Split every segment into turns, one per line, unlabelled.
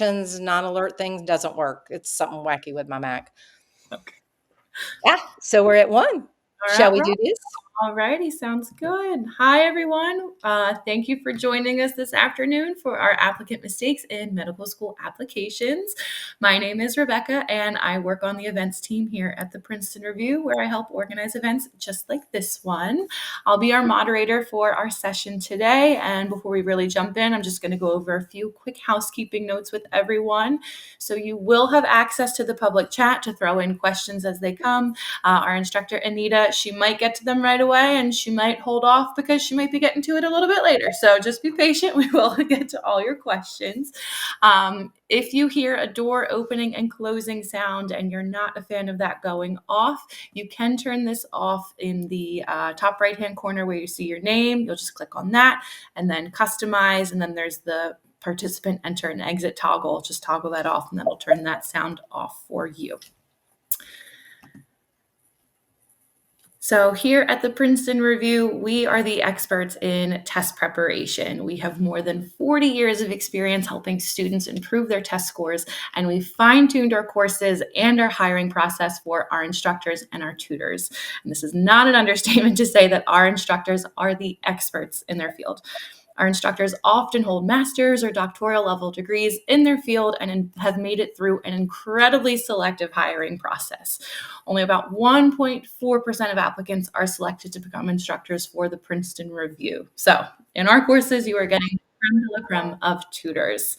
non-alert thing doesn't work. It's something wacky with my Mac.
Okay.
Yeah, so we're at 1. Shall we do this?
Alrighty, sounds good. Hi, everyone. Thank you for joining us this afternoon for our applicant mistakes in medical school applications. My name is Rebecca, and I work on the events team here at the Princeton Review, where I help organize events just like this one. I'll be our moderator for our session today, and before we really jump in, I'm just going to go over a few quick housekeeping notes with everyone. So you will have access to the public chat to throw in questions as they come. Our instructor, Anita, she might get to them right away, and she might hold off because she might be getting to it a little bit later. So just be patient. We will get to all your questions. If you hear a door opening and closing sound and you're not a fan of that going off, you can turn this off in the top right-hand corner where you see your name. You'll just click on that and then customize, and then there's the participant enter and exit toggle. Just toggle that off, and that'll turn that sound off for you. So here at the Princeton Review, we are the experts in test preparation. We have more than 40 years of experience helping students improve their test scores, and we fine-tuned our courses and our hiring process for our instructors and our tutors. And this is not an understatement to say that our instructors are the experts in their field. Our instructors often hold master's or doctoral level degrees in their field and have made it through an incredibly selective hiring process. Only about 1.4% of applicants are selected to become instructors for the Princeton Review. So in our courses, you are getting creme de la creme of tutors.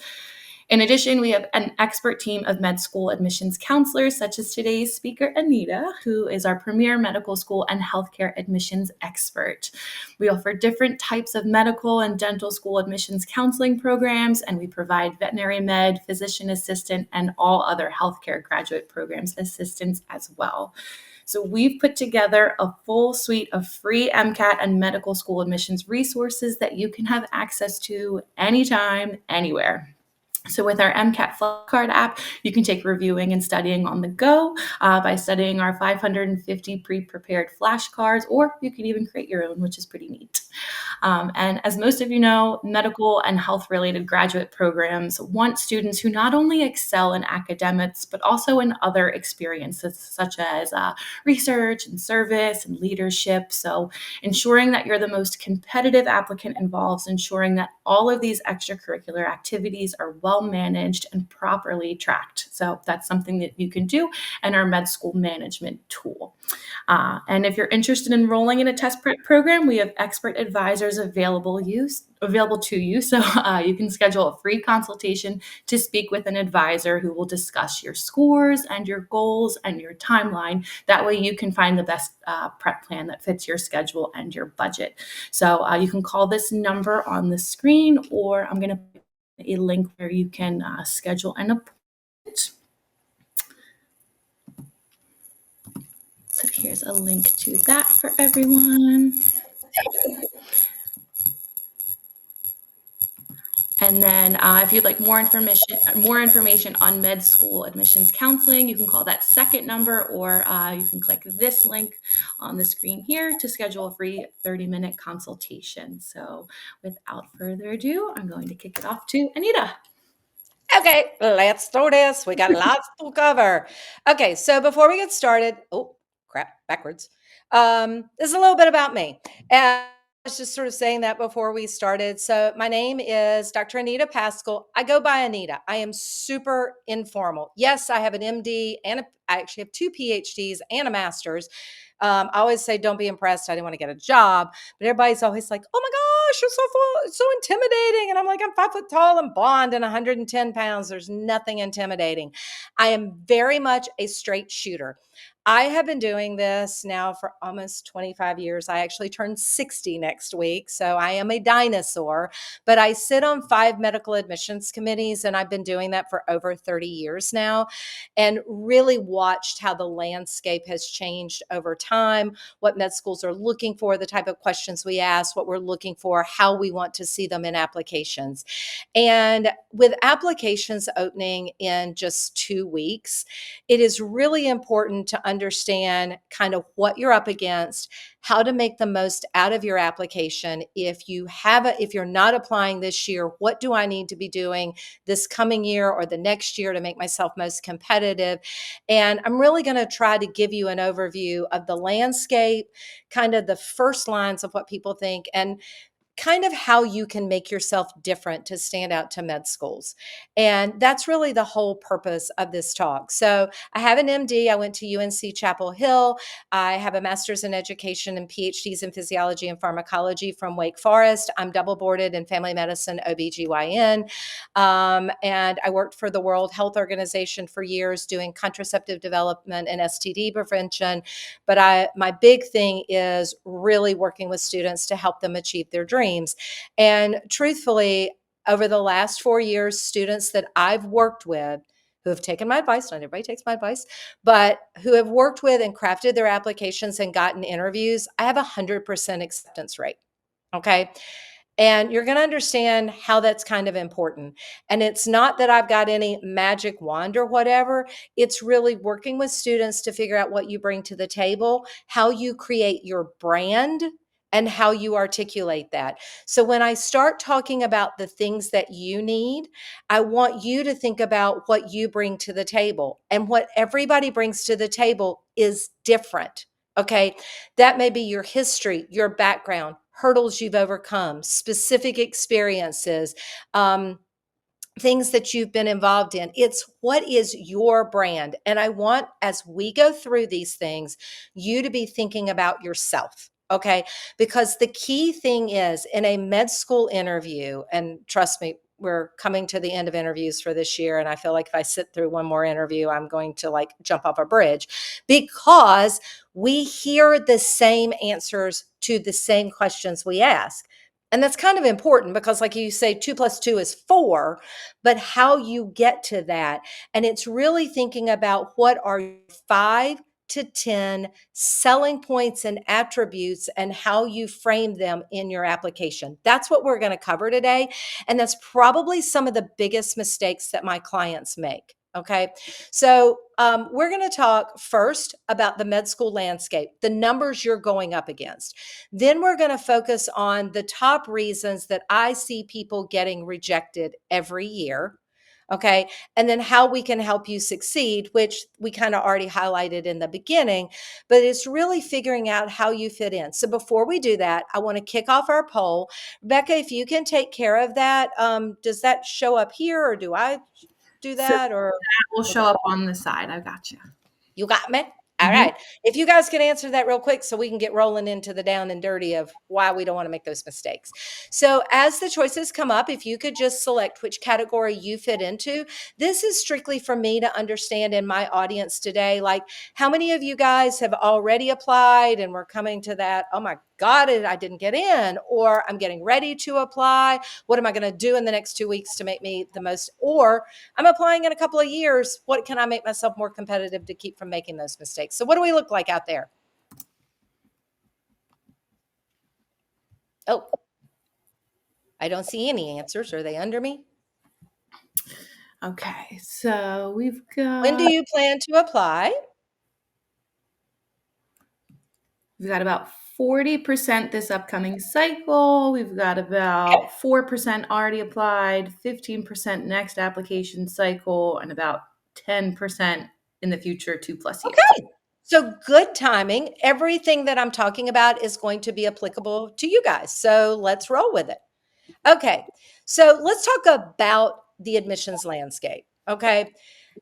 In addition, we have an expert team of med school admissions counselors, such as today's speaker, Anita, who is our premier medical school and healthcare admissions expert. We offer different types of medical and dental school admissions counseling programs, and we provide veterinary med, physician assistant, and all other healthcare graduate programs assistance as well. So we've put together a full suite of free MCAT and medical school admissions resources that you can have access to anytime, anywhere. So with our MCAT flashcard app, you can take reviewing and studying on the go by studying our 550 pre-prepared flashcards, or you can even create your own, which is pretty neat. And as most of you know, medical and health-related graduate programs want students who not only excel in academics, but also in other experiences such as research and service and leadership. So ensuring that you're the most competitive applicant involves ensuring that all of these extracurricular activities are well managed and properly tracked. So that's something that you can do in our med school management tool. And if you're interested in enrolling in a test prep program, we have expert advisors available to you. So you can schedule a free consultation to speak with an advisor who will discuss your scores and your goals and your timeline. That way you can find the best prep plan that fits your schedule and your budget. So you can call this number on the screen, or I'm going to put a link where you can schedule an appointment. So here's a link to that for everyone. And then if you'd like more information on med school admissions counseling, you can call that second number, or you can click this link on the screen here to schedule a free 30-minute consultation. So without further ado, I'm going to kick it off to Anita.
Okay, let's do this. We got lots to cover. Okay, so before we get started, oh, crap, backwards. This is a little bit about me. And I was just sort of saying that before we started. So my name is Dr. Anita Paschall. I go by Anita. I am super informal. Yes, I have an MD and I actually have 2 PhDs and a master's. I always say, don't be impressed. I didn't want to get a job, but everybody's always like, oh my gosh, you're so full, it's so intimidating. And I'm like, I'm 5 foot tall and blonde and 110 pounds. There's nothing intimidating. I am very much a straight shooter. I have been doing this now for almost 25 years. I actually turned 60 next week, so I am a dinosaur, but I sit on 5 medical admissions committees, and I've been doing that for over 30 years now, and really watched how the landscape has changed over time, what med schools are looking for, the type of questions we ask, what we're looking for, how we want to see them in applications. And with applications opening in just 2 weeks, it is really important to understand kind of what you're up against, how to make the most out of your application. If you're not applying this year, what do I need to be doing this coming year or the next year to make myself most competitive? And I'm really going to try to give you an overview of the landscape, kind of the first lines of what people think, and kind of how you can make yourself different to stand out to med schools. And that's really the whole purpose of this talk. So I have an MD. I went to UNC Chapel Hill. I have a master's in education and PhDs in physiology and pharmacology from Wake Forest. I'm double boarded in family medicine, OBGYN. And I worked for the World Health Organization for years doing contraceptive development and STD prevention. But my big thing is really working with students to help them achieve their dreams. And truthfully, over the last 4 years, students that I've worked with who have taken my advice, not everybody takes my advice, but who have worked with and crafted their applications and gotten interviews, I have 100% acceptance rate. Okay. And you're going to understand how that's kind of important. And it's not that I've got any magic wand or whatever. It's really working with students to figure out what you bring to the table, how you create your brand, and how you articulate that. So when I start talking about the things that you need, I want you to think about what you bring to the table. And what everybody brings to the table is different. Okay. That may be your history, your background, hurdles you've overcome, specific experiences, things that you've been involved in. It's what is your brand. And I want, as we go through these things, you to be thinking about yourself. Okay. Because the key thing is in a med school interview, and trust me, we're coming to the end of interviews for this year. And I feel like if I sit through one more interview, I'm going to like jump off a bridge because we hear the same answers to the same questions we ask. And that's kind of important because, like you say, 2 + 2 is 4, but how you get to that. And it's really thinking about what are 5 to 10 selling points and attributes and how you frame them in your application. That's what we're going to cover today. And that's probably some of the biggest mistakes that my clients make. Okay. So we're going to talk first about the med school landscape, the numbers you're going up against. Then we're going to focus on the top reasons that I see people getting rejected every year. Okay. And then how we can help you succeed, which we kind of already highlighted in the beginning, but it's really figuring out how you fit in. So before we do that, I want to kick off our poll. Rebecca, if you can take care of that, does that show up here or do I do
So
that or?
that will show
Okay.
up on the side. I got you.
You got me? All
Mhm.
right. If you guys can answer that real quick so we can get rolling into the down and dirty of why we don't want to make those mistakes. So as the choices come up, if you could just select which category you fit into, this is strictly for me to understand in my audience today, like how many of you guys have already applied and we're coming to that, oh my God, I didn't get in, or I'm getting ready to apply. What am I going to do in the next 2 weeks to make me the most, or I'm applying in a couple of years. What can I make myself more competitive to keep from making those mistakes? So what do we look like out there? Oh, I don't see any answers. Are they under me?
Okay, so we've
When do
got
you plan to apply?
about 40% this upcoming cycle. We've got about 4% already applied, 15% next application cycle, and about 10% in the future 2+ years.
Okay. So good timing. Everything that I'm talking about is going to be applicable to you guys. So let's roll with it. Okay. So let's talk about the admissions landscape. Okay.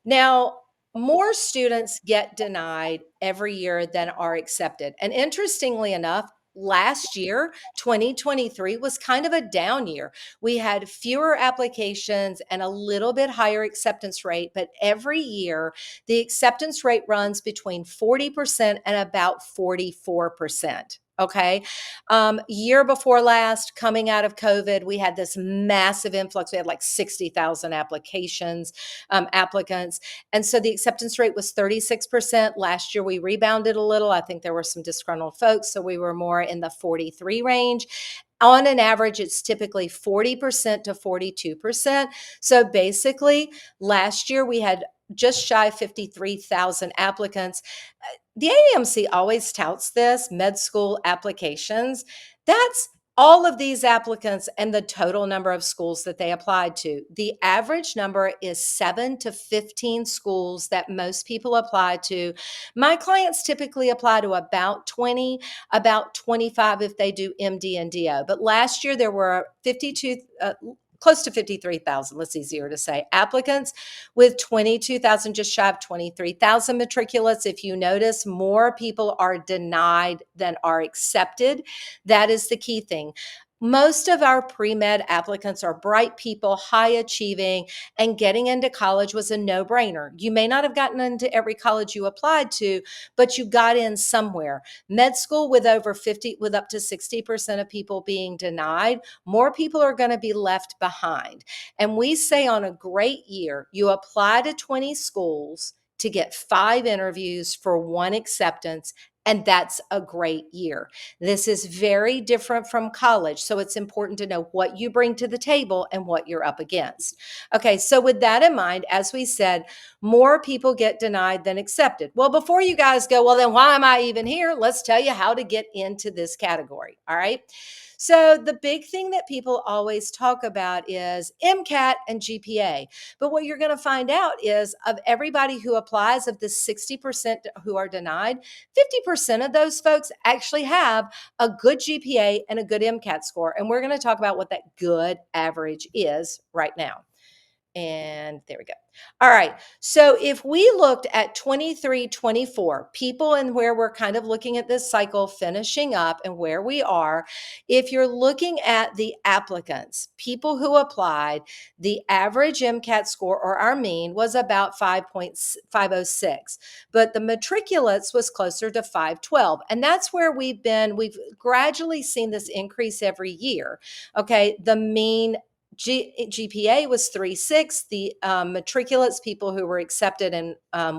Now, more students get denied every year than are accepted. And interestingly enough, last year, 2023, was kind of a down year. We had fewer applications and a little bit higher acceptance rate, but every year the acceptance rate runs between 40% and about 44%. Okay. Year before last, coming out of COVID, we had this massive influx. We had like 60,000 applicants. And so the acceptance rate was 36%. Last year, we rebounded a little. I think there were some disgruntled folks. So we were more in the 43 range. On an average, it's typically 40% to 42%. So basically, last year we had just shy of 53,000 applicants. The AAMC always touts this med school applications. That's all of these applicants and the total number of schools that they applied to. The average number is 7 to 15 schools that most people apply to. My clients typically apply to about 20, about 25 if they do MD and DO. But last year there were 52, close to 53,000, that's easier to say, applicants with 22,000, just shy of 23,000 matriculates. If you notice, more people are denied than are accepted. That is the key thing. Most of our pre-med applicants are bright people, high achieving, and getting into college was a no-brainer. You may not have gotten into every college you applied to, but you got in somewhere. Med school with over 50, with up to 60% of people being denied, more people are going to be left behind. And we say on a great year, you apply to 20 schools to get 5 interviews for 1 acceptance, and that's a great year. This is very different from college, so it's important to know what you bring to the table and what you're up against. Okay, so with that in mind, as we said, more people get denied than accepted. Well, before you guys go, well, then why am I even here? Let's tell you how to get into this category, all right? So the big thing that people always talk about is MCAT and GPA. But what you're going to find out is of everybody who applies, of the 60% who are denied, 50% of those folks actually have a good GPA and a good MCAT score. And we're going to talk about what that good average is right now. And there we go. All right. So if we looked at 23, 24, people and where we're kind of looking at this cycle finishing up and where we are, if you're looking at the applicants, people who applied, the average MCAT score or our mean was about 5.506, but the matriculates was closer to 512. And that's where we've gradually seen this increase every year. Okay. The mean GPA was 3.6. The matriculates, people who were accepted and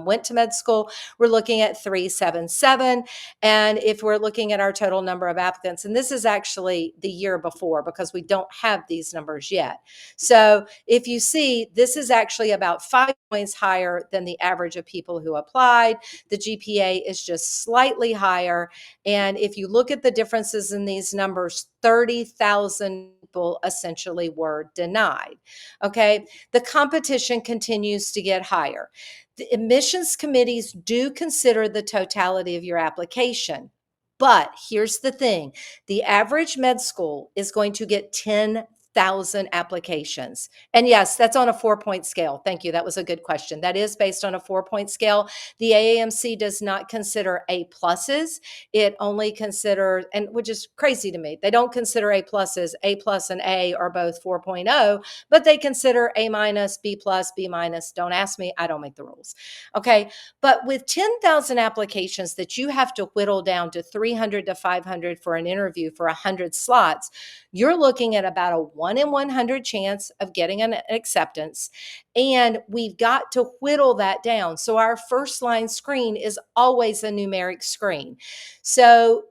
went to med school, we're looking at 3.77. And if we're looking at our total number of applicants, and this is actually the year before because we don't have these numbers yet. So if you see, this is actually about 5 points higher than the average of people who applied. The GPA is just slightly higher. And if you look at the differences in these numbers, 30,000 people essentially were denied. Okay. The competition continues to get higher. The admissions committees do consider the totality of your application. But here's the thing, the average med school is going to get 10,000 applications. And yes, that's on a 4-point scale. Thank you. That was a good question. That is based on a 4-point scale. The AAMC does not consider A pluses. It only considers, and which is crazy to me, they don't consider A pluses. A plus and A are both 4.0, but they consider A minus, B plus, B minus. Don't ask me. I don't make the rules. Okay. But with 10,000 applications that you have to whittle down to 300 to 500 for an interview for 100 slots, you're looking at about a 1 in 100 chance of getting an acceptance. And we've got to whittle that down. So our first line screen is always a numeric screen. So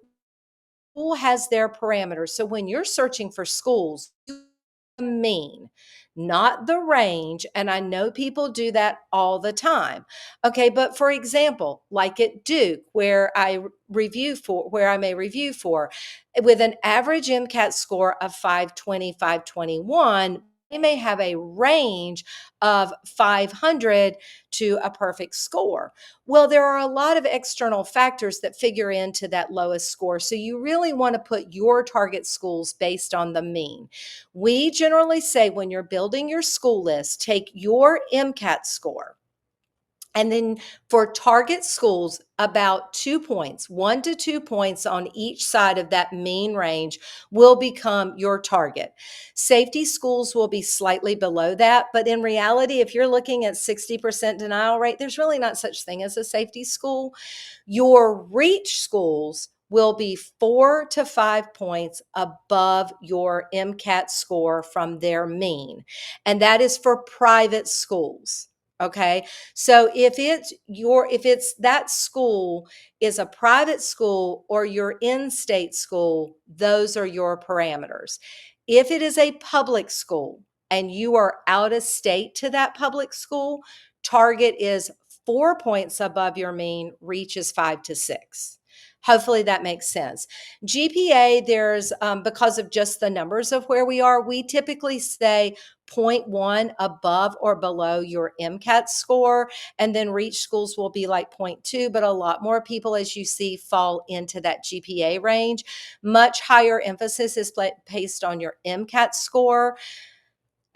school has their parameters. So when you're searching for schools, the mean, not the range. And I know people do that all the time. Okay, but for example, like at Duke, where I may review for, with an average MCAT score of 520, 521, they may have a range of 500 to a perfect score. Well, there are a lot of external factors that figure into that lowest score. So you really want to put your target schools based on the mean. We generally say when you're building your school list, take your MCAT score. And then for target schools, about 2 points, 1 to 2 points on each side of that mean range will become your target. Safety schools will be slightly below that. But in reality, if you're looking at 60% denial rate, there's really not such thing as a safety school. Your reach schools will be 4 to 5 points above your MCAT score from their mean. And that is for private schools. Okay. So if it's that school is a private school or your in-state school, those are your parameters. If it is a public school and you are out of state to that public school, target is 4 points above your mean, reach is 5 to 6. Hopefully that makes sense. GPA, there's because of just the numbers of where we are, we typically say zero point 0.1 above or below your MCAT score, and then reach schools will be like 0.2, but a lot more people, as you see, fall into that GPA range. Much higher emphasis is placed on your MCAT score.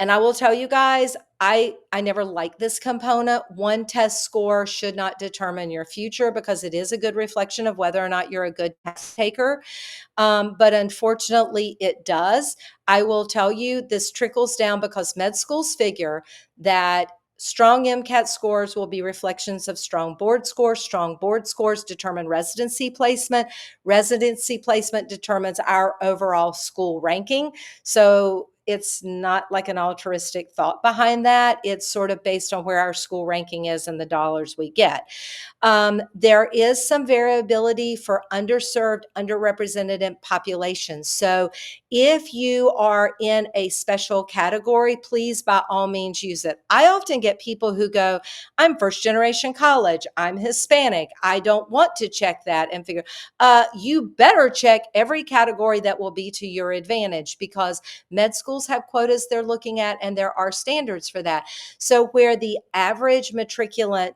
And I will tell you guys, I never liked this component. One test score should not determine your future because it is a good reflection of whether or not you're a good test taker. But unfortunately, it does. I will tell you this trickles down because med schools figure that strong MCAT scores will be reflections of strong board scores. Strong board scores determine residency placement. Residency placement determines our overall school ranking. So it's not like an altruistic thought behind that. It's sort of based on where our school ranking is and the dollars we get. There is some variability for underserved, underrepresented populations. So if you are in a special category, please by all means use it. I often get people who go, I'm first generation college, I'm Hispanic, I don't want to check that and figure, you better check every category that will be to your advantage because med schools have quotas they're looking at and there are standards for that. So where the average matriculant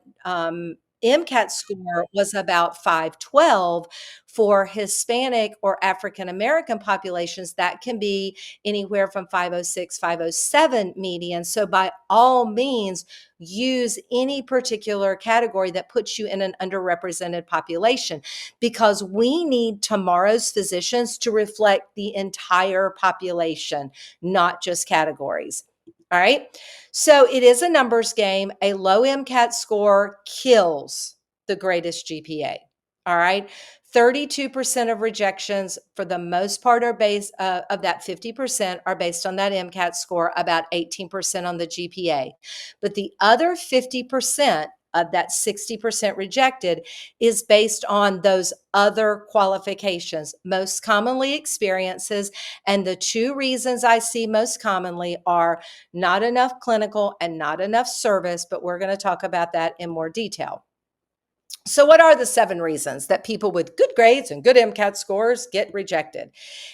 MCAT score was about 512 for Hispanic or African American populations, that can be anywhere from 506, 507 median. So by all means, use any particular category that puts you in an underrepresented population because we need tomorrow's physicians to reflect the entire population, not just categories. All right. So it is a numbers game. A low MCAT score kills the greatest GPA. All right. 32% of rejections for the most part are based of that 50% are based on that MCAT score, about 18% on the GPA. But the other 50% of that 60% rejected is based on those other qualifications, most commonly experiences. And the two reasons I see most commonly are not enough clinical and not enough service, but we're going to talk about that in more detail. So what are the 7 reasons that people with good grades and good MCAT scores get rejected?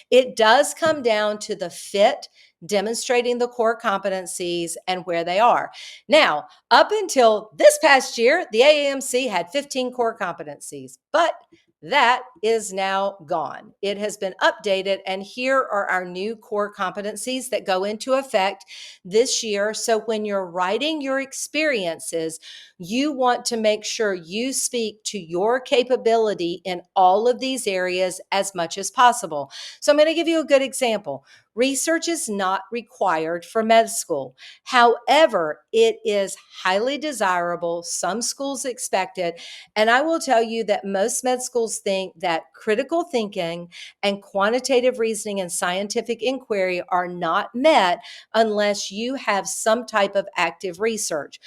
It does come down to the fit, demonstrating the core competencies and where they are. Now, up until this past year, the AAMC had 15 core competencies, but that is now gone. It has been updated, and here are our new core competencies that go into effect this year. So when you're writing your experiences, you want to make sure you speak to your capability in all of these areas as much as possible. So I'm going to give you a good example. Research is not required for med school. However, it is highly desirable. Some schools expect it. And I will tell you that most med schools think that critical thinking and quantitative reasoning and scientific inquiry are not met unless you have some type of active research.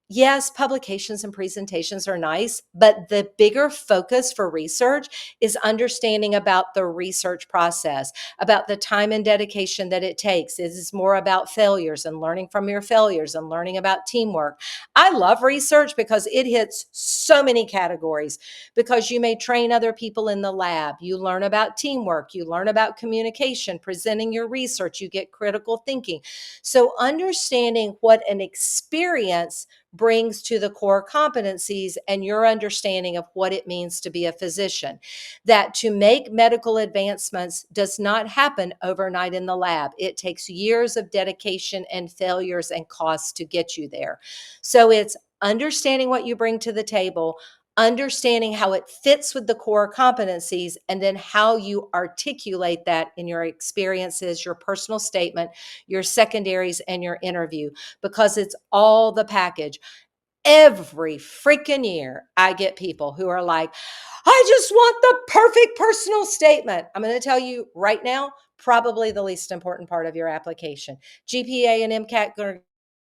Yes, publications and presentations are nice, but the bigger focus for research is understanding about the research process, about the time and dedication that it takes. It is more about failures and learning from your failures and learning about teamwork. I love research because it hits so many categories because you may train other people in the lab. You learn about teamwork. You learn about communication, presenting your research. You get critical thinking. So understanding what an experience brings to the core competencies and your understanding of what it means to be a physician. That to make medical advancements does not happen overnight in the lab. It takes years of dedication and failures and costs to get you there. So it's understanding what you bring to the table, understanding how it fits with the core competencies, and then how you articulate that in your experiences, your personal statement, your secondaries, and your interview, because it's all the package. Every freaking year, I get people who are like, I just want the perfect personal statement. I'm going to tell you right now, probably the least important part of your application. GPA and MCAT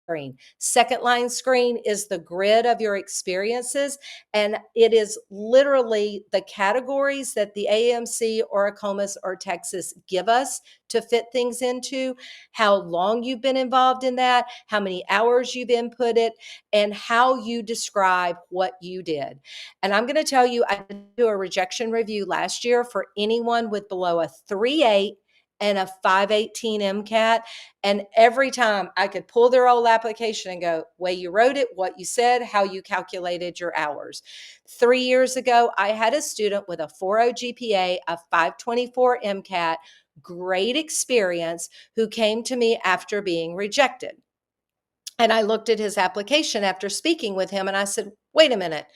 screen. Second line screen is the grid of your experiences, and it is literally the categories that the AMC or AACOMAS or Texas give us to fit things into, how long you've been involved in that, how many hours you've inputted, and how you describe what you did. And I'm going to tell you, I did do a rejection review last year for anyone with below a 3.8 and a 518 MCAT. And every time I could pull their old application and go, way you wrote it, what you said, how you calculated your hours. 3 years ago, I had a student with a 4.0 GPA, a 524 MCAT, great experience, who came to me after being rejected. And I looked at his application after speaking with him and I said, wait a minute.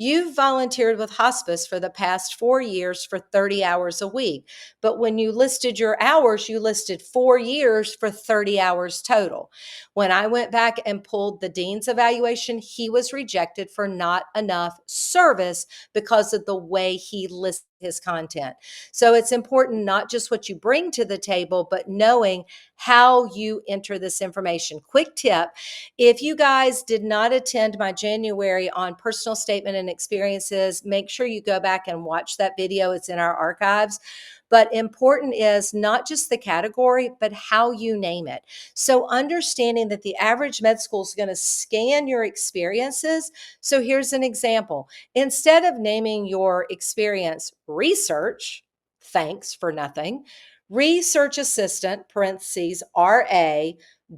You've volunteered with hospice for the past 4 years for 30 hours a week. But when you listed your hours, you listed 4 years for 30 hours total. When I went back and pulled the dean's evaluation, he was rejected for not enough service because of the way he listed his content. So it's important not just what you bring to the table, but knowing how you enter this information. Quick tip: if you guys did not attend my January on personal statement and experiences, make sure you go back and watch that video. It's in our archives. But important is not just the category, but how you name it. So understanding that the average med school is going to scan your experiences. So here's an example. Instead of naming your experience research, thanks for nothing, research assistant, parentheses, RA,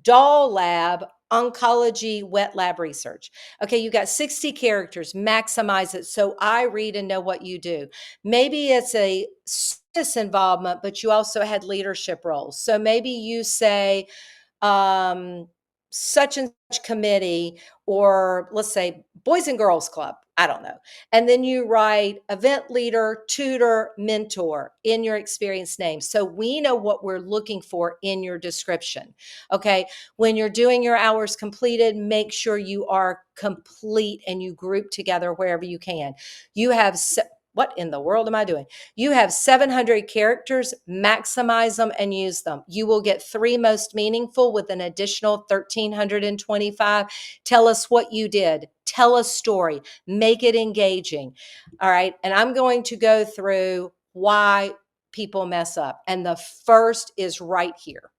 doll lab, oncology, wet lab research. Okay, you got 60 characters, maximize it so I read and know what you do. Maybe it's a service involvement, but you also had leadership roles. So maybe you say, um, such and such committee, or let's say Boys and Girls Club. I don't know. And then you write event leader, tutor, mentor in your experience name. So we know what we're looking for in your description. Okay. When you're doing your hours completed, make sure you are complete and you group together wherever you can. You have what in the world am I doing? You have 700 characters, maximize them and use them. You will get 3 most meaningful with an additional 1,325. Tell us what you did. Tell a story. Make it engaging. All right. And I'm going to go through why people mess up. And the first is right here: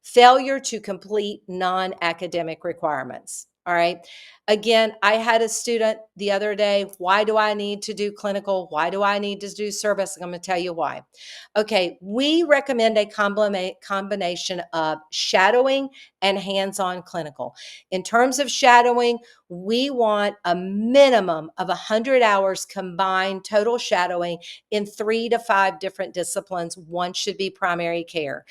failure to complete non-academic requirements. All right. Again, I had a student the other day. Why do I need to do clinical? Why do I need to do service? I'm going to tell you why. Okay. We recommend a combination of shadowing and hands-on clinical. In terms of shadowing, we want a minimum of 100 hours combined total shadowing in 3 to 5 different disciplines. One should be primary care.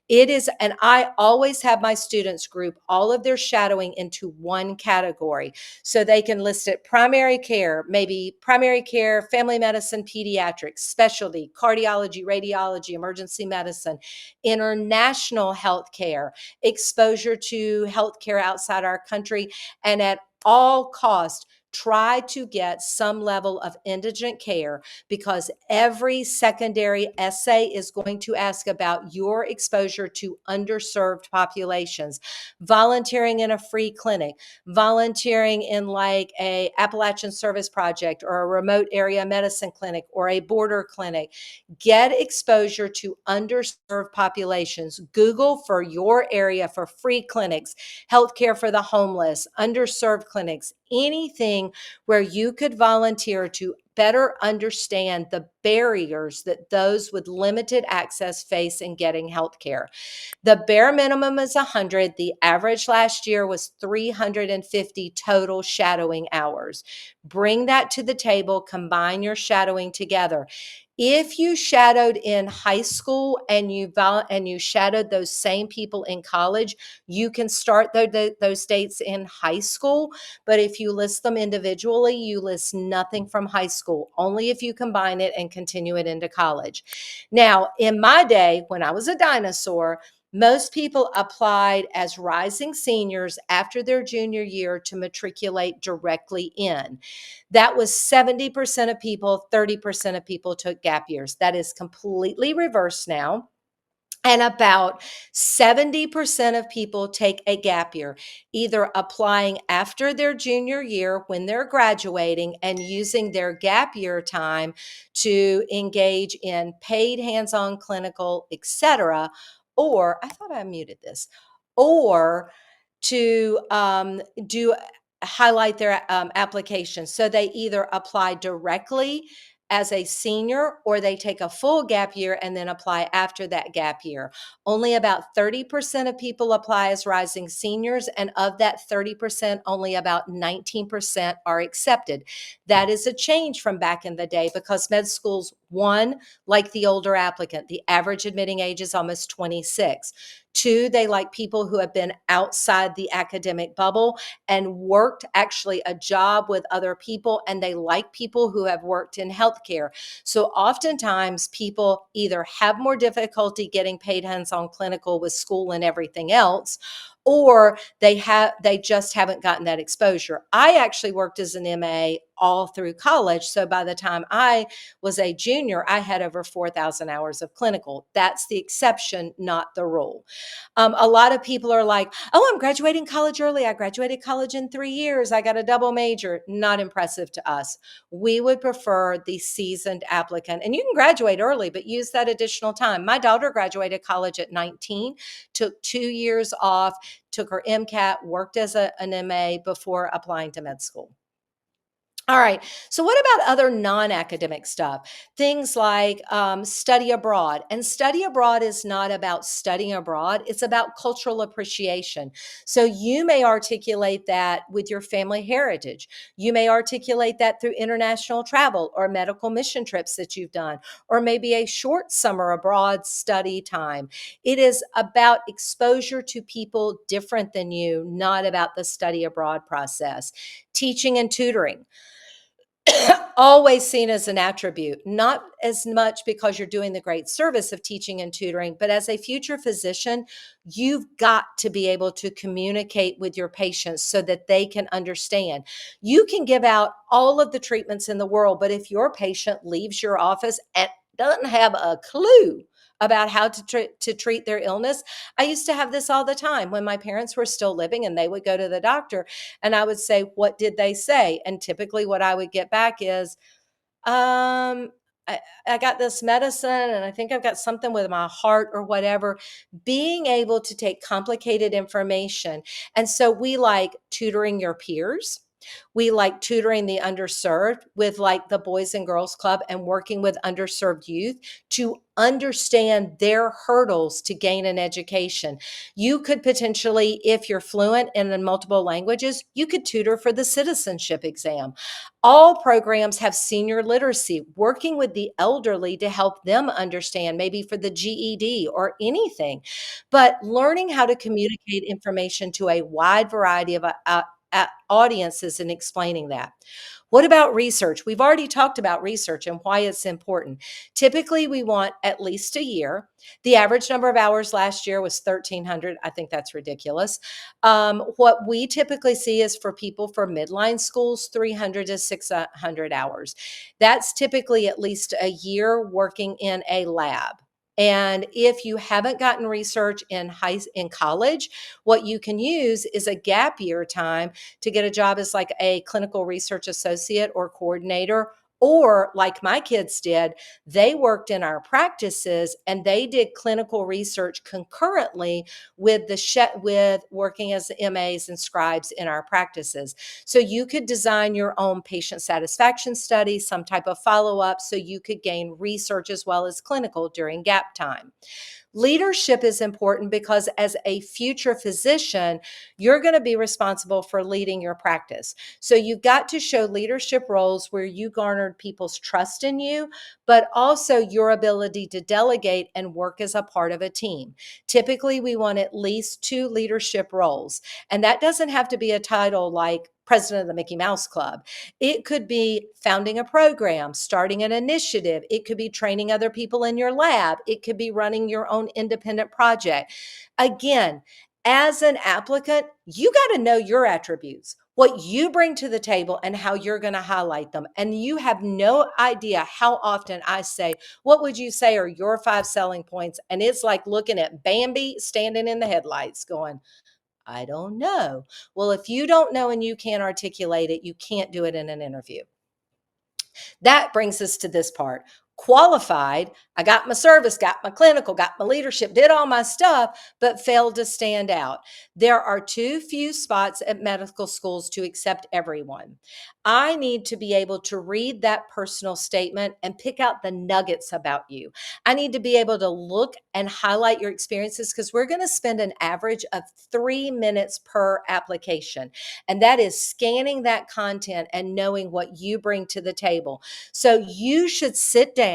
It is, and I always have my students group all of their shadowing into one category. So they can list it: primary care, maybe primary care, family medicine, pediatrics, specialty, cardiology, radiology, emergency medicine, international healthcare, exposure to healthcare outside our country, and at all cost, try to get some level of indigent care, because every secondary essay is going to ask about your exposure to underserved populations. Volunteering in a free clinic, volunteering in like a Appalachian Service Project or a remote area medicine clinic or a border clinic. Get exposure to underserved populations. Google for your area for free clinics, healthcare for the homeless, underserved clinics, anything where you could volunteer to better understand the barriers that those with limited access face in getting healthcare. The bare minimum is 100. The average last year was 350 total shadowing hours. Bring that to the table, combine your shadowing together. If you shadowed in high school and you shadowed those same people in college, you can start those dates in high school. But if you list them individually, you list nothing from high school, only if you combine it and continue it into college. Now, in my day, when I was a dinosaur, Most people applied as rising seniors after their junior year to matriculate directly in. That was 70% of people, 30% of people took gap years. That is completely reversed now. And about 70% of people take a gap year, either applying after their junior year when they're graduating and using their gap year time to engage in paid hands-on clinical, etc. Or I thought I muted this, or to do highlight their application. So they either apply directly as a senior or they take a full gap year and then apply after that gap year. Only about 30% of people apply as rising seniors, and of that 30%, only about 19% are accepted. That is a change from back in the day because med schools, one, like the older applicant, the average admitting age is almost 26. Two, they like people who have been outside the academic bubble and worked actually a job with other people, and they like people who have worked in healthcare. So oftentimes people either have more difficulty getting paid hands-on clinical with school and everything else, or they just haven't gotten that exposure. I actually worked as an MA all through college. So by the time I was a junior, I had over 4,000 hours of clinical. That's the exception, not the rule. A lot of people are like, oh, I'm graduating college early. I graduated college in 3 years. I got a double major. Not impressive to us. We would prefer the seasoned applicant. And you can graduate early, but use that additional time. My daughter graduated college at 19, took 2 years off, took her MCAT, worked as an MA before applying to med school. All right. So, what about other non academic stuff? Things like study abroad. And study abroad is not about studying abroad, it's about cultural appreciation. So, you may articulate that with your family heritage. You may articulate that through international travel or medical mission trips that you've done, or maybe a short summer abroad study time. It is about exposure to people different than you, not about the study abroad process. Teaching and tutoring. Always seen as an attribute, not as much because you're doing the great service of teaching and tutoring, but as a future physician, you've got to be able to communicate with your patients so that they can understand. You can give out all of the treatments in the world, but if your patient leaves your office and doesn't have a clue about how to treat their illness. I used to have this all the time when my parents were still living and they would go to the doctor and I would say, what did they say? And typically what I would get back is, um, I got this medicine and I think I've got something with my heart or whatever. Being able to take complicated information. And so we like tutoring your peers. We like tutoring the underserved with like the Boys and Girls Club and working with underserved youth to understand their hurdles to gain an education. You could potentially, if you're fluent in multiple languages, you could tutor for the citizenship exam. All programs have senior literacy, working with the elderly to help them understand, maybe for the GED or anything. But learning how to communicate information to a wide variety of audiences and explaining that. What about research? We've already talked about research and why it's important. Typically, we want at least a year. The average number of hours last year was 1,300. I think that's ridiculous. What we typically see is for people for midline schools, 300 to 600 hours. That's typically at least a year working in a lab. And if you haven't gotten research in college, what you can use is a gap year time to get a job as like a clinical research associate or coordinator. Or, like my kids did, they worked in our practices and they did clinical research concurrently with with working as MAs and scribes in our practices. So you could design your own patient satisfaction study, some type of follow-up, so you could gain research as well as clinical during gap time. Leadership is important because as a future physician, you're going to be responsible for leading your practice. So you've got to show leadership roles where you garnered people's trust in you, but also your ability to delegate and work as a part of a team. Typically, we want at least 2 leadership roles, and that doesn't have to be a title like president of the Mickey Mouse Club. It could be founding a program, starting an initiative. It could be training other people in your lab. It could be running your own independent project. Again, as an applicant, you got to know your attributes, what you bring to the table, and how you're going to highlight them. And you have no idea how often I say, what would you say are your 5 selling points? And it's like looking at Bambi standing in the headlights going, I don't know. Well, if you don't know and you can't articulate it, you can't do it in an interview. That brings us to this part. Qualified, I got my service, got my clinical, got my leadership, did all my stuff, but failed to stand out. There are too few spots at medical schools to accept everyone. I need to be able to read that personal statement and pick out the nuggets about you. I need to be able to look and highlight your experiences because we're going to spend an average of 3 minutes per application. And that is scanning that content and knowing what you bring to the table. So you should sit down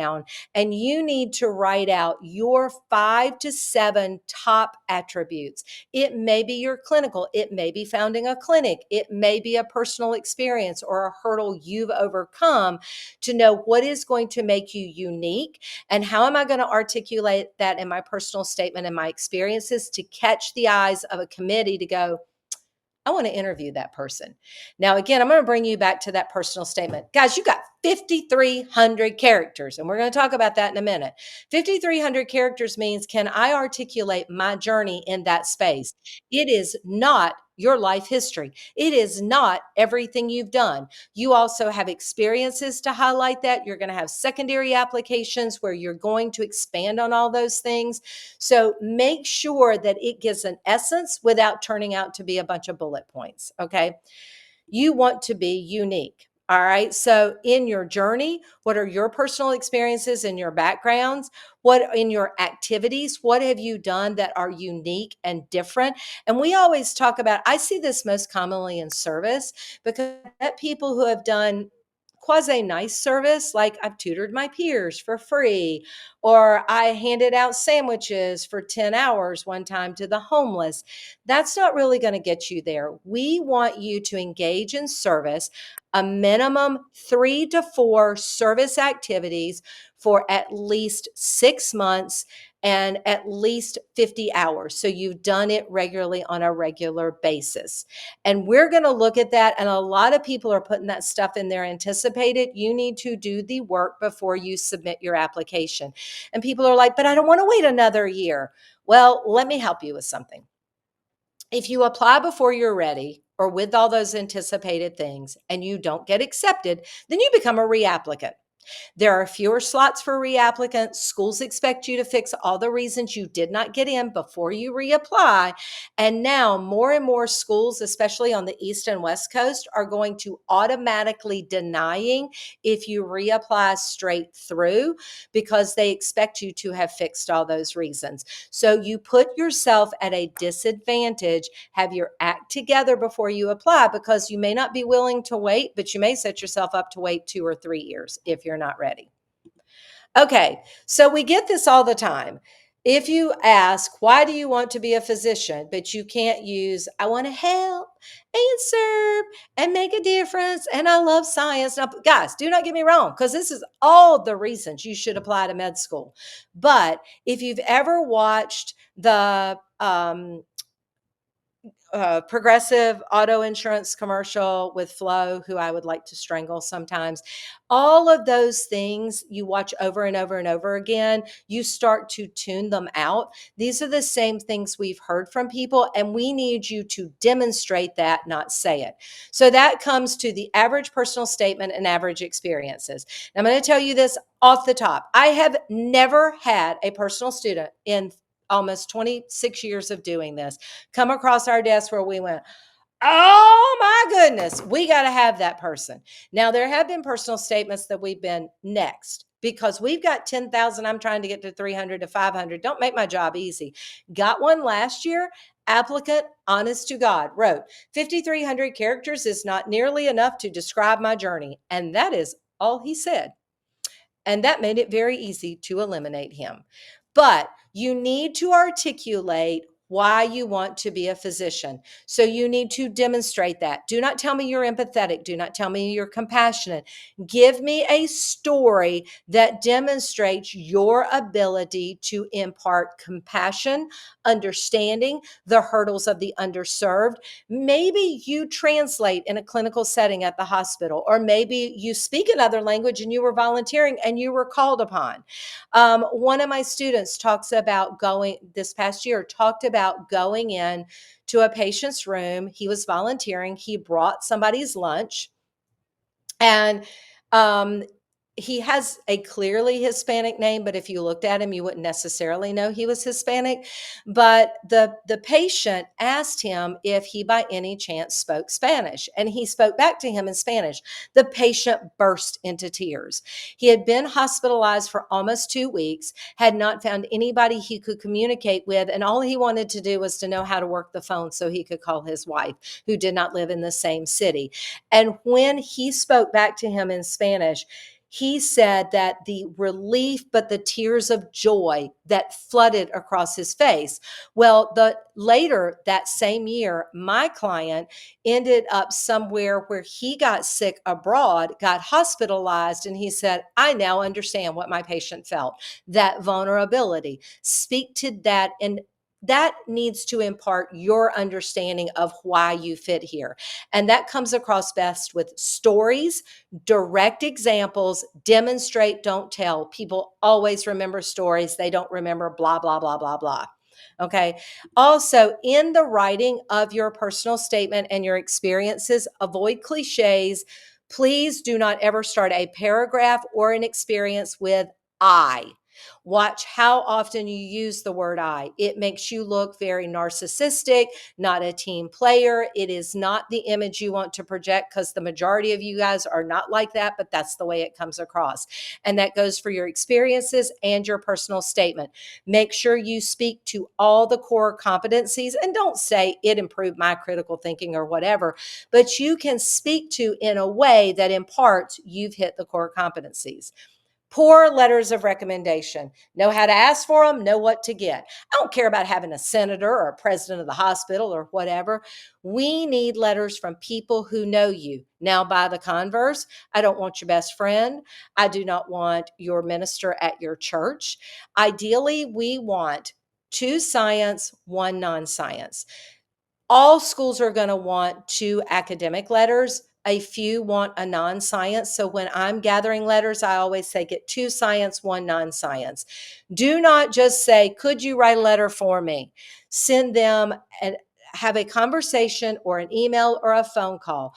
and you need to write out your 5 to 7 top attributes. It may be your clinical, it may be founding a clinic, it may be a personal experience or a hurdle you've overcome to know what is going to make you unique and how am I going to articulate that in my personal statement and my experiences to catch the eyes of a committee to go, I want to interview that person. Now, again, I'm going to bring you back to that personal statement. Guys, you got 5,300 characters, and we're going to talk about that in a minute. 5,300 characters means, can I articulate my journey in that space? It is not your life history. It is not everything you've done. You also have experiences to highlight that. You're going to have secondary applications where you're going to expand on all those things. So make sure that it gives an essence without turning out to be a bunch of bullet points. Okay. You want to be unique. All right. So in your journey, what are your personal experiences and your backgrounds? What in your activities? What have you done that are unique and different? And we always talk about, I see this most commonly in service because that people who have done quasi nice service, like I've tutored my peers for free, or I handed out sandwiches for 10 hours one time to the homeless. That's not really going to get you there. We want you to engage in service, a minimum 3 to 4 service activities for at least 6 months and at least 50 hours. So you've done it regularly on a regular basis. And we're going to look at that. And a lot of people are putting that stuff in there anticipated. You need to do the work before you submit your application. And people are like, but I don't want to wait another year. Well, let me help you with something. If you apply before you're ready or with all those anticipated things and you don't get accepted, then you become a reapplicant. There are fewer slots for reapplicants. Schools expect you to fix all the reasons you did not get in before you reapply. And now more and more schools, especially on the East and West Coast, are going to automatically denying if you reapply straight through because they expect you to have fixed all those reasons. So you put yourself at a disadvantage. Have your act together before you apply because you may not be willing to wait, but you may set yourself up to wait 2 or 3 years if you're not ready. Okay, so we get this all the time. If you ask, why do you want to be a physician, but you can't use, I want to help and serve and make a difference, and I love science. Now, guys, do not get me wrong, because this is all the reasons you should apply to med school. But if you've ever watched the Progressive auto insurance commercial with Flo, who I would like to strangle sometimes. All of those things you watch over and over and over again, you start to tune them out. These are the same things we've heard from people, and we need you to demonstrate that, not say it. So that comes to the average personal statement and average experiences. Now, I'm going to tell you this off the top. I have never had a personal student in almost 26 years of doing this come across our desk where we went, oh my goodness, we got to have that person. Now, there have been personal statements that we've been next because we've got 10,000. I'm trying to get to 300 to 500. Don't make my job easy. Got one last year. Applicant, honest to God, wrote 5,300 characters is not nearly enough to describe my journey. And that is all he said. And that made it very easy to eliminate him. But you need to articulate why you want to be a physician. So you need to demonstrate that. Do not tell me you're empathetic. Do not tell me you're compassionate. Give me a story that demonstrates your ability to impart compassion, understanding, the hurdles of the underserved. Maybe you translate in a clinical setting at the hospital, or maybe you speak another language and you were volunteering and you were called upon. One of my students talks about going this past year, talked about going in to a patient's room. He was volunteering. He brought somebody's lunch, and um, he has a clearly Hispanic name, but if you looked at him, you wouldn't necessarily know he was Hispanic. But the patient asked him if he by any chance spoke Spanish, and he spoke back to him in Spanish. The patient burst into tears. He had been hospitalized for almost 2 weeks, had not found anybody he could communicate with, and all he wanted to do was to know how to work the phone so he could call his wife, who did not live in the same city. And when he spoke back to him in Spanish, he said that the relief, but the tears of joy that flooded across his face. Well, the later that same year, my client ended up somewhere where he got sick abroad, got hospitalized, and he said, I now understand what my patient felt, that vulnerability. Speak to that, and that needs to impart your understanding of why you fit here. And that comes across best with stories, direct examples, demonstrate, don't tell. People always remember stories. They don't remember blah, blah, blah, blah, blah. Okay. Also, in the writing of your personal statement and your experiences, avoid cliches. Please do not ever start a paragraph or an experience with I. Watch how often you use the word I. It makes you look very narcissistic, not a team player. It is not the image you want to project, because the majority of you guys are not like that, but that's the way it comes across. And that goes for your experiences and your personal statement. Make sure you speak to all the core competencies, and don't say it improved my critical thinking or whatever, but you can speak to in a way that imparts you've hit the core competencies. Poor letters of recommendation. Know how to ask for them, know what to get. I don't care about having a senator or a president of the hospital or whatever. We need letters from people who know you. Now, by the converse, I don't want your best friend. I do not want your minister at your church. Ideally, we want 2 science, 1 non science. All schools are going to want 2 academic letters. A few want a non-science. So when I'm gathering letters, I always say get 2 science, 1 non-science. Do not just say, could you write a letter for me? Send them and have a conversation or an email or a phone call.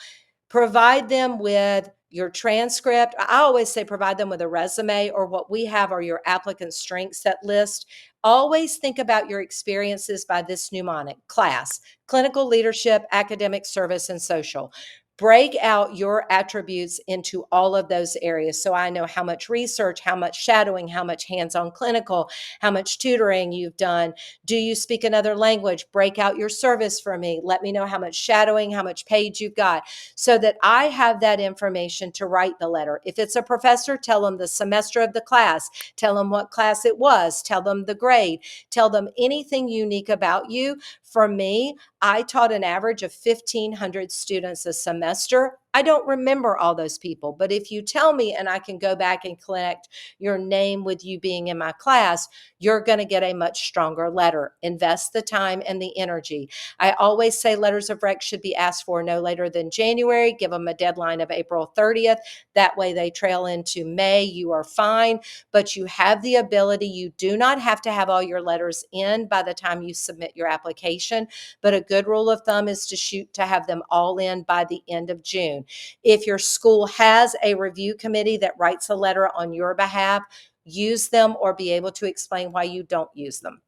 Provide them with your transcript. I always say provide them with a resume, or what we have are your applicant strengths set list. Always think about your experiences by this mnemonic: class, clinical leadership, academic service, and social. Break out your attributes into all of those areas, so I know how much research, how much shadowing, how much hands-on clinical, how much tutoring you've done. Do you speak another language? Break out your service for me. Let me know how much shadowing, how much paid you've got, so that I have that information to write the letter. If it's a professor, tell them the semester of the class, tell them what class it was, tell them the grade, tell them anything unique about you. For me, I taught an average of 1,500 students a semester. I don't remember all those people, but if you tell me and I can go back and connect your name with you being in my class, you're going to get a much stronger letter. Invest the time and the energy. I always say letters of rec should be asked for no later than January. Give them a deadline of April 30th. That way they trail into May. You are fine, but you have the ability. You do not have to have all your letters in by the time you submit your application, but a good rule of thumb is to shoot to have them all in by the end of June. If your school has a review committee that writes a letter on your behalf, use them or be able to explain why you don't use them.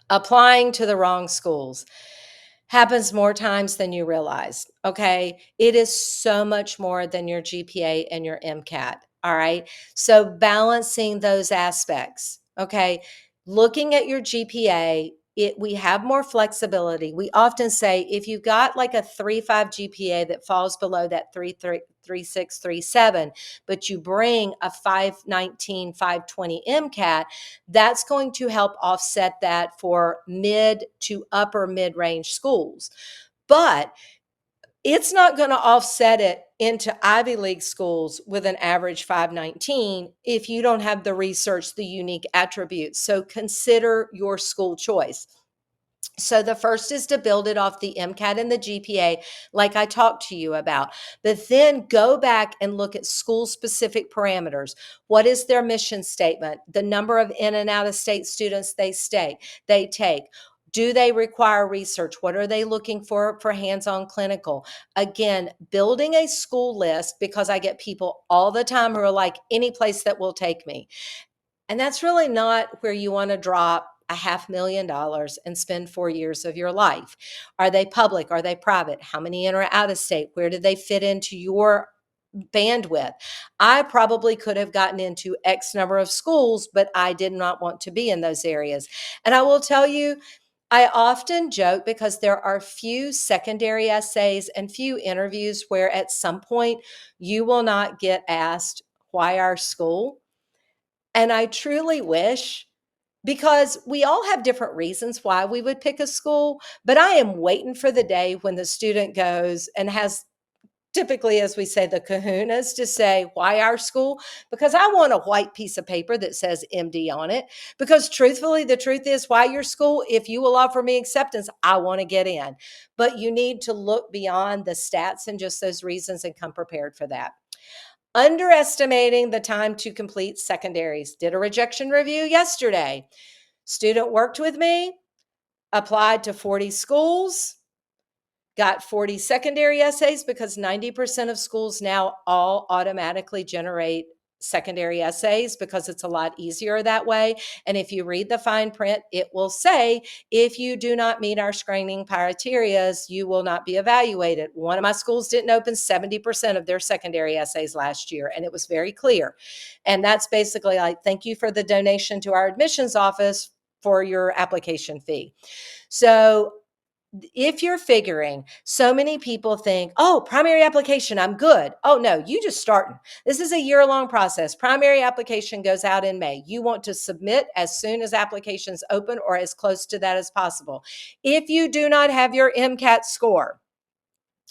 Applying to the wrong schools happens more times than you realize. Okay. It is so much more than your GPA and your MCAT. All right. So balancing those aspects. Okay. Looking at your GPA, we have more flexibility. We often say if you've got like a 3.5 GPA that falls below that 3.6, 3.7, but you bring a 5.19, 5.20 MCAT, that's going to help offset that for mid to upper mid-range schools. But it's not going to offset it into Ivy League schools with an average 519 if you don't have the research, the unique attributes. So consider your school choice. So the first is to build it off the MCAT and the GPA, like I talked to you about, but then go back and look at school specific parameters. What is their mission statement? The number of in and out of state students they take. Do they require research? What are they looking for hands-on clinical? Again, building a school list, because I get people all the time who are like, any place that will take me. And that's really not where you want to drop $500,000 and spend 4 years of your life. Are they public? Are they private? How many in or out of state? Where do they fit into your bandwidth? I probably could have gotten into X number of schools, but I did not want to be in those areas. And I will tell you, I often joke because there are few secondary essays and few interviews where at some point you will not get asked, why our school? And I truly wish, because we all have different reasons why we would pick a school, but I am waiting for the day when the student goes and has, typically, as we say, the kahunas to say, why our school? Because I want a white piece of paper that says MD on it. Because truthfully, the truth is, why your school? If you will offer me acceptance, I want to get in. But you need to look beyond the stats and just those reasons and come prepared for that. Underestimating the time to complete secondaries. Did a rejection review yesterday. Student worked with me, applied to 40 schools, got 40 secondary essays, because 90% of schools now all automatically generate secondary essays because it's a lot easier that way. And if you read the fine print, it will say, if you do not meet our screening criteria, you will not be evaluated. One of my schools didn't open 70% of their secondary essays last year, and it was very clear. And that's basically like, thank you for the donation to our admissions office for your application fee. So if you're figuring, so many people think, oh, primary application, I'm good. Oh, no, you just starting. This is a year-long process. Primary application goes out in May. You want to submit as soon as applications open or as close to that as possible. If you do not have your MCAT score,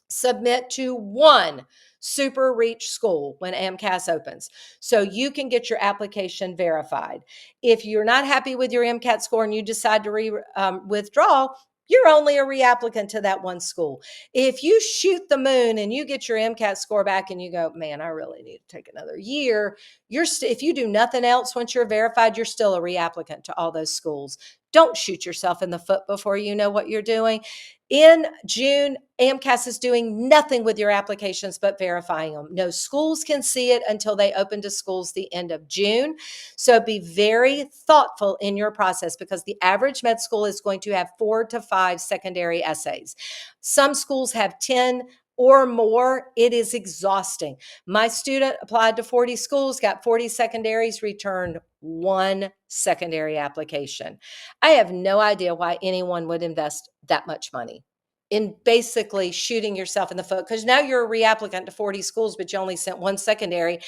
submit to one super reach school when AMCAS opens, so you can get your application verified. If you're not happy with your MCAT score and you decide to withdraw, you're only a reapplicant to that one school. If you shoot the moon and you get your MCAT score back and you go, man, I really need to take another year, if you do nothing else, once you're verified, you're still a reapplicant to all those schools. Don't shoot yourself in the foot before you know what you're doing. In June, AMCAS is doing nothing with your applications but verifying them. No schools can see it until they open to schools the end of June. So be very thoughtful in your process, because the average med school is going to have 4 to 5 secondary essays. Some schools have 10 or more. It is exhausting. My student applied to 40 schools, got 40 secondaries, returned 1 secondary application. I have no idea why anyone would invest that much money in basically shooting yourself in the foot, because now you're a reapplicant to 40 schools, but you only sent 1 secondary.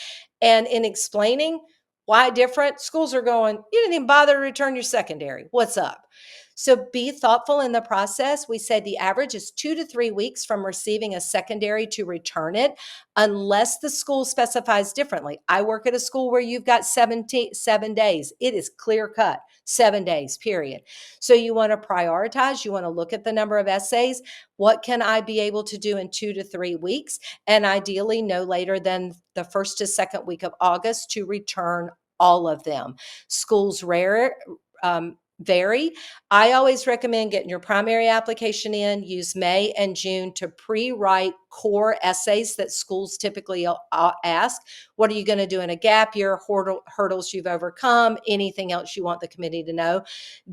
And in explaining why different, schools are going, you didn't even bother to return your secondary. What's up? So be thoughtful in the process. We said the average is 2 to 3 weeks from receiving a secondary to return it, unless the school specifies differently. I work at a school where you've got 7 days. It is clear cut, 7 days, period. So you want to prioritize. You want to look at the number of essays. What can I be able to do in 2 to 3 weeks? And ideally no later than the first to second week of August to return all of them. Schools vary. I always recommend getting your primary application in. Use May and June to pre-write core essays that schools typically ask. What are you going to do in a gap year? Hurdles you've overcome, anything else you want the committee to know.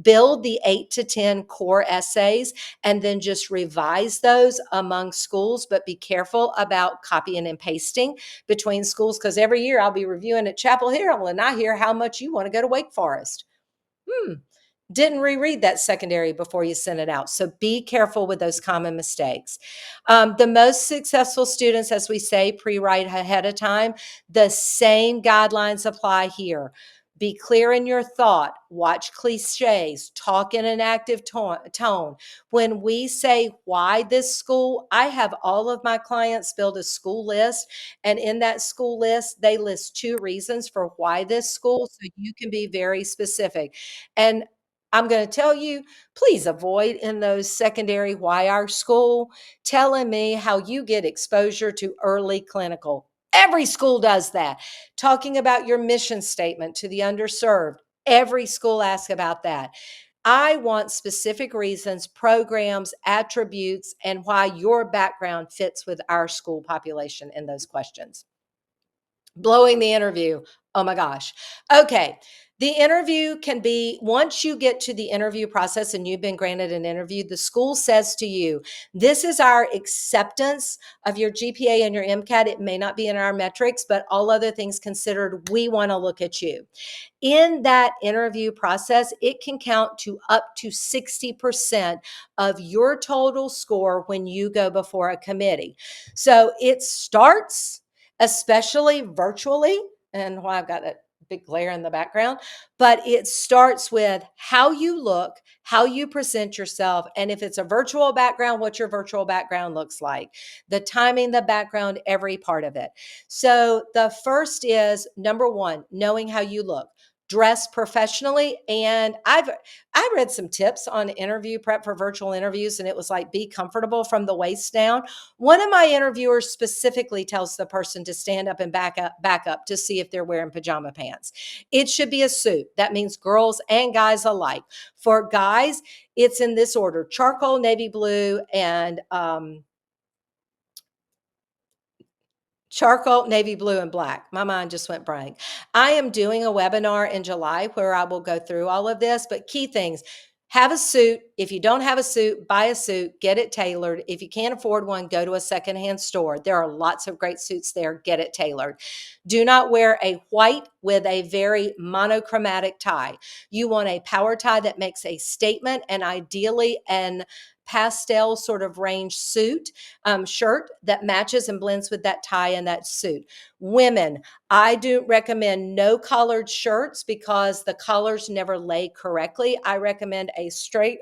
Build the 8 to 10 core essays and then just revise those among schools, but be careful about copying and pasting between schools, because every year I'll be reviewing at Chapel Hill and I hear how much you want to go to Wake Forest. didn't reread that secondary before you sent it out. So be careful with those common mistakes. The most successful students, as we say, pre-write ahead of time. The same guidelines apply here. Be clear in your thought, watch cliches, talk in an active tone. When we say why this school, I have all of my clients build a school list, and in that school list, they list 2 reasons for why this school, so you can be very specific. And I'm going to tell you, please avoid in those secondary why our school telling me how you get exposure to early clinical. Every school does that. Talking about your mission statement to the underserved. Every school asks about that. I want specific reasons, programs, attributes, and why your background fits with our school population in those questions. Blowing the interview. Oh my gosh. Okay. The interview can be, once you get to the interview process and you've been granted an interview, the school says to you, this is our acceptance of your GPA and your MCAT. It may not be in our metrics, but all other things considered, we want to look at you. In that interview process, it can count to up to 60% of your total score when you go before a committee. So it starts, especially virtually, and why I've got that big glare in the background, but it starts with how you look, how you present yourself, and if it's a virtual background, what your virtual background looks like, the timing, the background, every part of it. So the first is number 1, knowing how you look. Dress professionally. And I read some tips on interview prep for virtual interviews, and it was like, be comfortable from the waist down. One of my interviewers specifically tells the person to stand up and back up to see if they're wearing pajama pants. It should be a suit. That means girls and guys alike. For guys, it's in this order: charcoal, navy blue, and charcoal, navy blue, and black. My mind just went blank. I am doing a webinar in July where I will go through all of this, but key things: have a suit. If you don't have a suit, buy a suit, get it tailored. If you can't afford one, go to a secondhand store. There are lots of great suits there. Get it tailored. Do not wear a white with a very monochromatic tie. You want a power tie that makes a statement, and ideally an pastel sort of range shirt that matches and blends with that tie and that suit. Women, I do recommend no collared shirts because the collars never lay correctly. I recommend a straight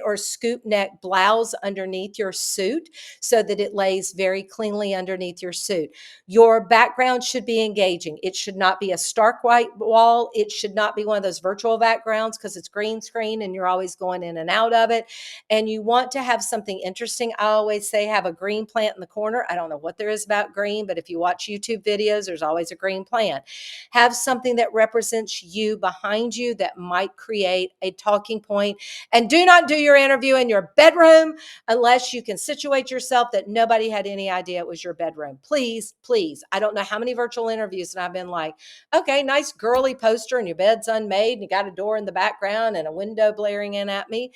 or scoop neck blouse underneath your suit so that it lays very cleanly underneath your suit. Your background should be engaging. It should not be a stark white wall. It should not be one of those virtual backgrounds because it's green screen and you're always going in and out of it. And you want to have something interesting. I always say have a green plant in the corner. I don't know what there is about green, but if you watch YouTube videos, there's always a green plant. Have something that represents you behind you that might create a talking point. And do not do your interview in your bedroom unless you can situate yourself that nobody had any idea it was your bedroom. Please, please. I don't know how many virtual interviews and I've been like, okay, nice girly poster and your bed's unmade and you got a door in the background and a window blaring in at me.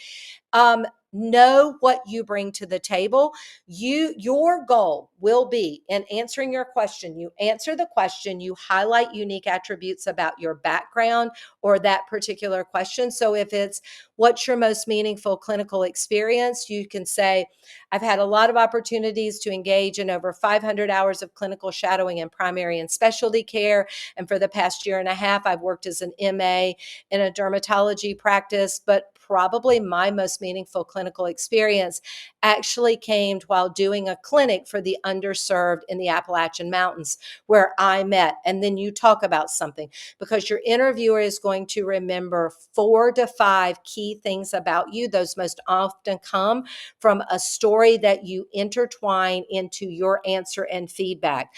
Know what you bring to the table. Your goal will be in answering your question. You answer the question, you highlight unique attributes about your background or that particular question. So if it's what's your most meaningful clinical experience, you can say, I've had a lot of opportunities to engage in over 500 hours of clinical shadowing in primary and specialty care. And for the past year and a half, I've worked as an MA in a dermatology practice, but probably my most meaningful clinical experience actually came while doing a clinic for the underserved in the Appalachian Mountains where I met. And then you talk about something because your interviewer is going to remember 4 to 5 key things about you. Those most often come from a story that you intertwine into your answer and feedback.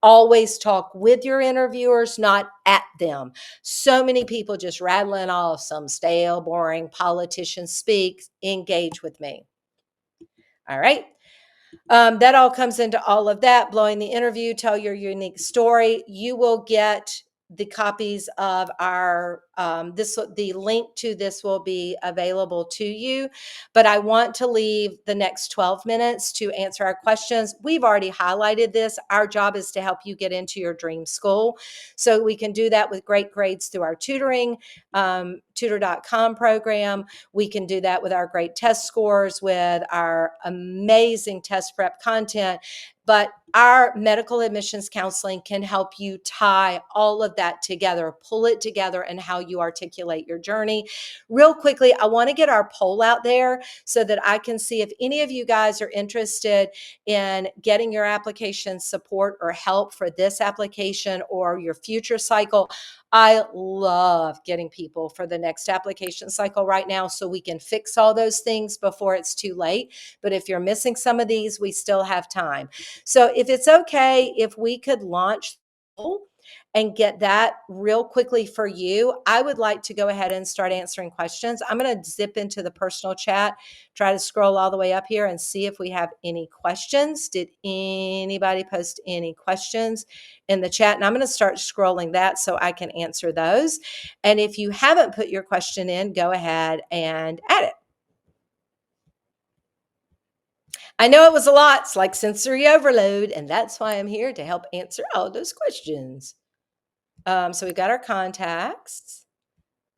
Always talk with your interviewers, not at them. So many people just rattling off some stale, boring politician speak. Engage with me. All right. That all comes into all of that. Blowing the interview, tell your unique story. You will get the copies of our the link to this will be available to you, but I want to leave the next 12 minutes to answer our questions. We've already highlighted this. Our job is to help you get into your dream school, so we can do that with great grades through our tutoring tutor.com program. We can do that with our great test scores, with our amazing test prep content. But our medical admissions counseling can help you tie all of that together, pull it together, and how you articulate your journey. Real quickly, I want to get our poll out there so that I can see if any of you guys are interested in getting your application support or help for this application or your future cycle. I love getting people for the next application cycle right now so we can fix all those things before it's too late. But if you're missing some of these, we still have time. So if it's okay, if we could launch and get that real quickly for you, I would like to go ahead and start answering questions. I'm going to zip into the personal chat, try to scroll all the way up here and see if we have any questions. Did anybody post any questions in the chat? And I'm going to start scrolling that so I can answer those. And if you haven't put your question in, go ahead and add it. I know it was a lot. It's like sensory overload, and that's why I'm here to help answer all those questions. So we've got our contacts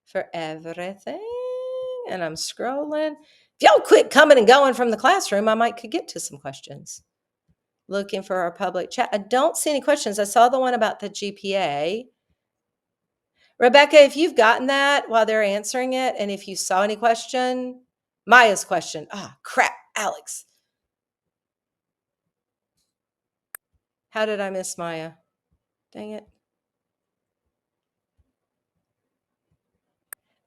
for everything, and I'm scrolling. If y'all quit coming and going from the classroom, I might could get to some questions. Looking for our public chat. I don't see any questions. I saw the one about the GPA. Rebecca, if you've gotten that while they're answering it, and if you saw any question, Maya's question. Ah, crap, Alex. How did I miss Maya? Dang it.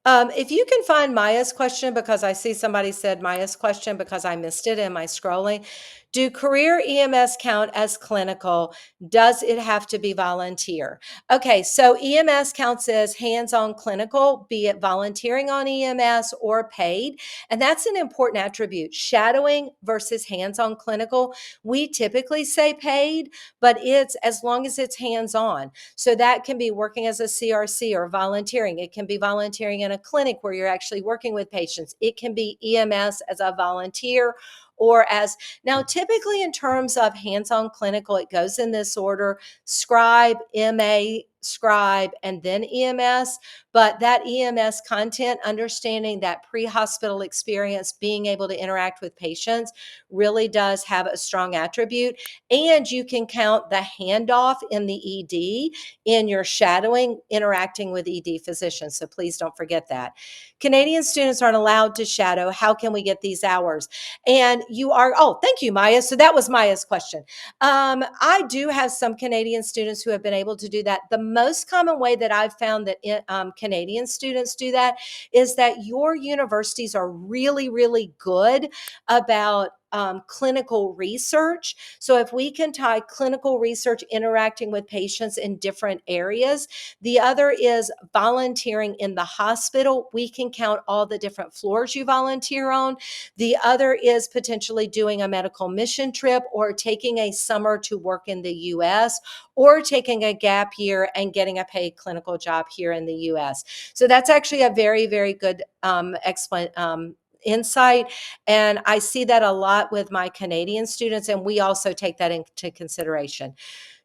If you can find Maya's question, because I see somebody said Maya's question because I missed it in my scrolling. Do career EMS count as clinical? Does it have to be volunteer? Okay, so EMS counts as hands-on clinical, be it volunteering on EMS or paid. And that's an important attribute. Shadowing versus hands-on clinical. We typically say paid, but it's as long as it's hands-on. So that can be working as a CRC or volunteering. It can be volunteering in a clinic where you're actually working with patients. It can be EMS as a volunteer or as now, typically in terms of hands-on clinical, it goes in this order: scribe, MA, scribe, and then EMS. But that EMS content, understanding that pre-hospital experience, being able to interact with patients, really does have a strong attribute. And you can count the handoff in the ED in your shadowing, interacting with ED physicians. So please don't forget that. Canadian students aren't allowed to shadow. How can we get these hours? And you are, oh, thank you, Maya. So that was Maya's question. I do have some Canadian students who have been able to do that. The most common way that I've found that Canadian students do that is that your universities are really, really good about clinical research. So if we can tie clinical research interacting with patients in different areas, the other is volunteering in the hospital. We can count all the different floors you volunteer on. The other is potentially doing a medical mission trip or taking a summer to work in the US or taking a gap year and getting a paid clinical job here in the US. So that's actually a very, very good insight. And I see that a lot with my Canadian students, and we also take that into consideration.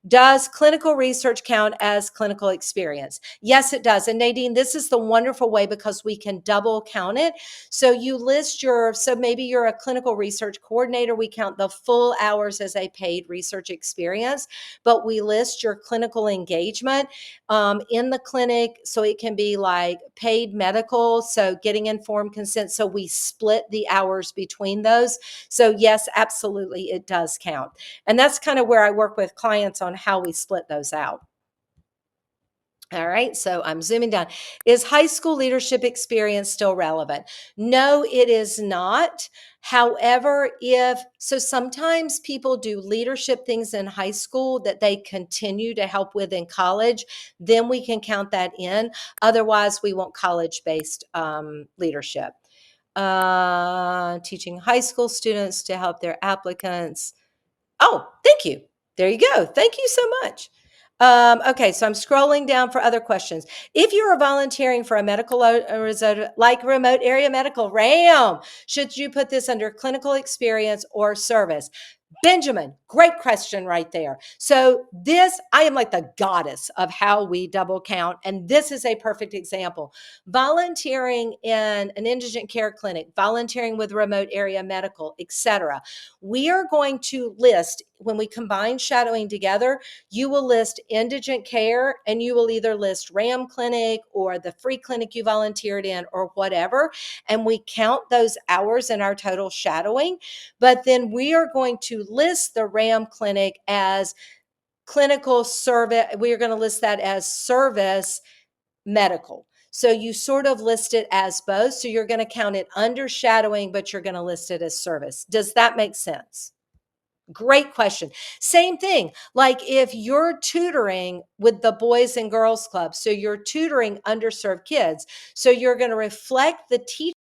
Does clinical research count as clinical experience? Yes, it does. And Nadine, this is the wonderful way because we can double count it. So you list so maybe you're a clinical research coordinator. We count the full hours as a paid research experience, but we list your clinical engagement in the clinic. So it can be like paid medical, so getting informed consent. So we split the hours between those. So yes, absolutely, it does count. And that's kind of where I work with clients on how we split those out. All right, so I'm zooming down. Is high school leadership experience still relevant? No, it is not. However, sometimes people do leadership things in high school that they continue to help with in college, then we can count that in. Otherwise, we want college-based leadership. Teaching high school students to help their applicants. Oh, thank you. There you go. Thank you so much. Okay, so I'm scrolling down for other questions. If you are volunteering for a medical like remote area medical RAM, should you put this under clinical experience or service? Benjamin, great question right there. So this, I am like the goddess of how we double count, and this is a perfect example. Volunteering in an indigent care clinic, volunteering with remote area medical, etc. We are going to list, when we combine shadowing together, you will list indigent care and you will either list RAM clinic or the free clinic you volunteered in or whatever. And we count those hours in our total shadowing. But then we are going to list the RAM clinic as clinical service. We are going to list that as service medical. So you sort of list it as both. So you're going to count it under shadowing, but you're going to list it as service. Does that make sense? Great question. Same thing. Like if you're tutoring with the Boys and Girls Club, so you're tutoring underserved kids, so you're going to reflect the teacher.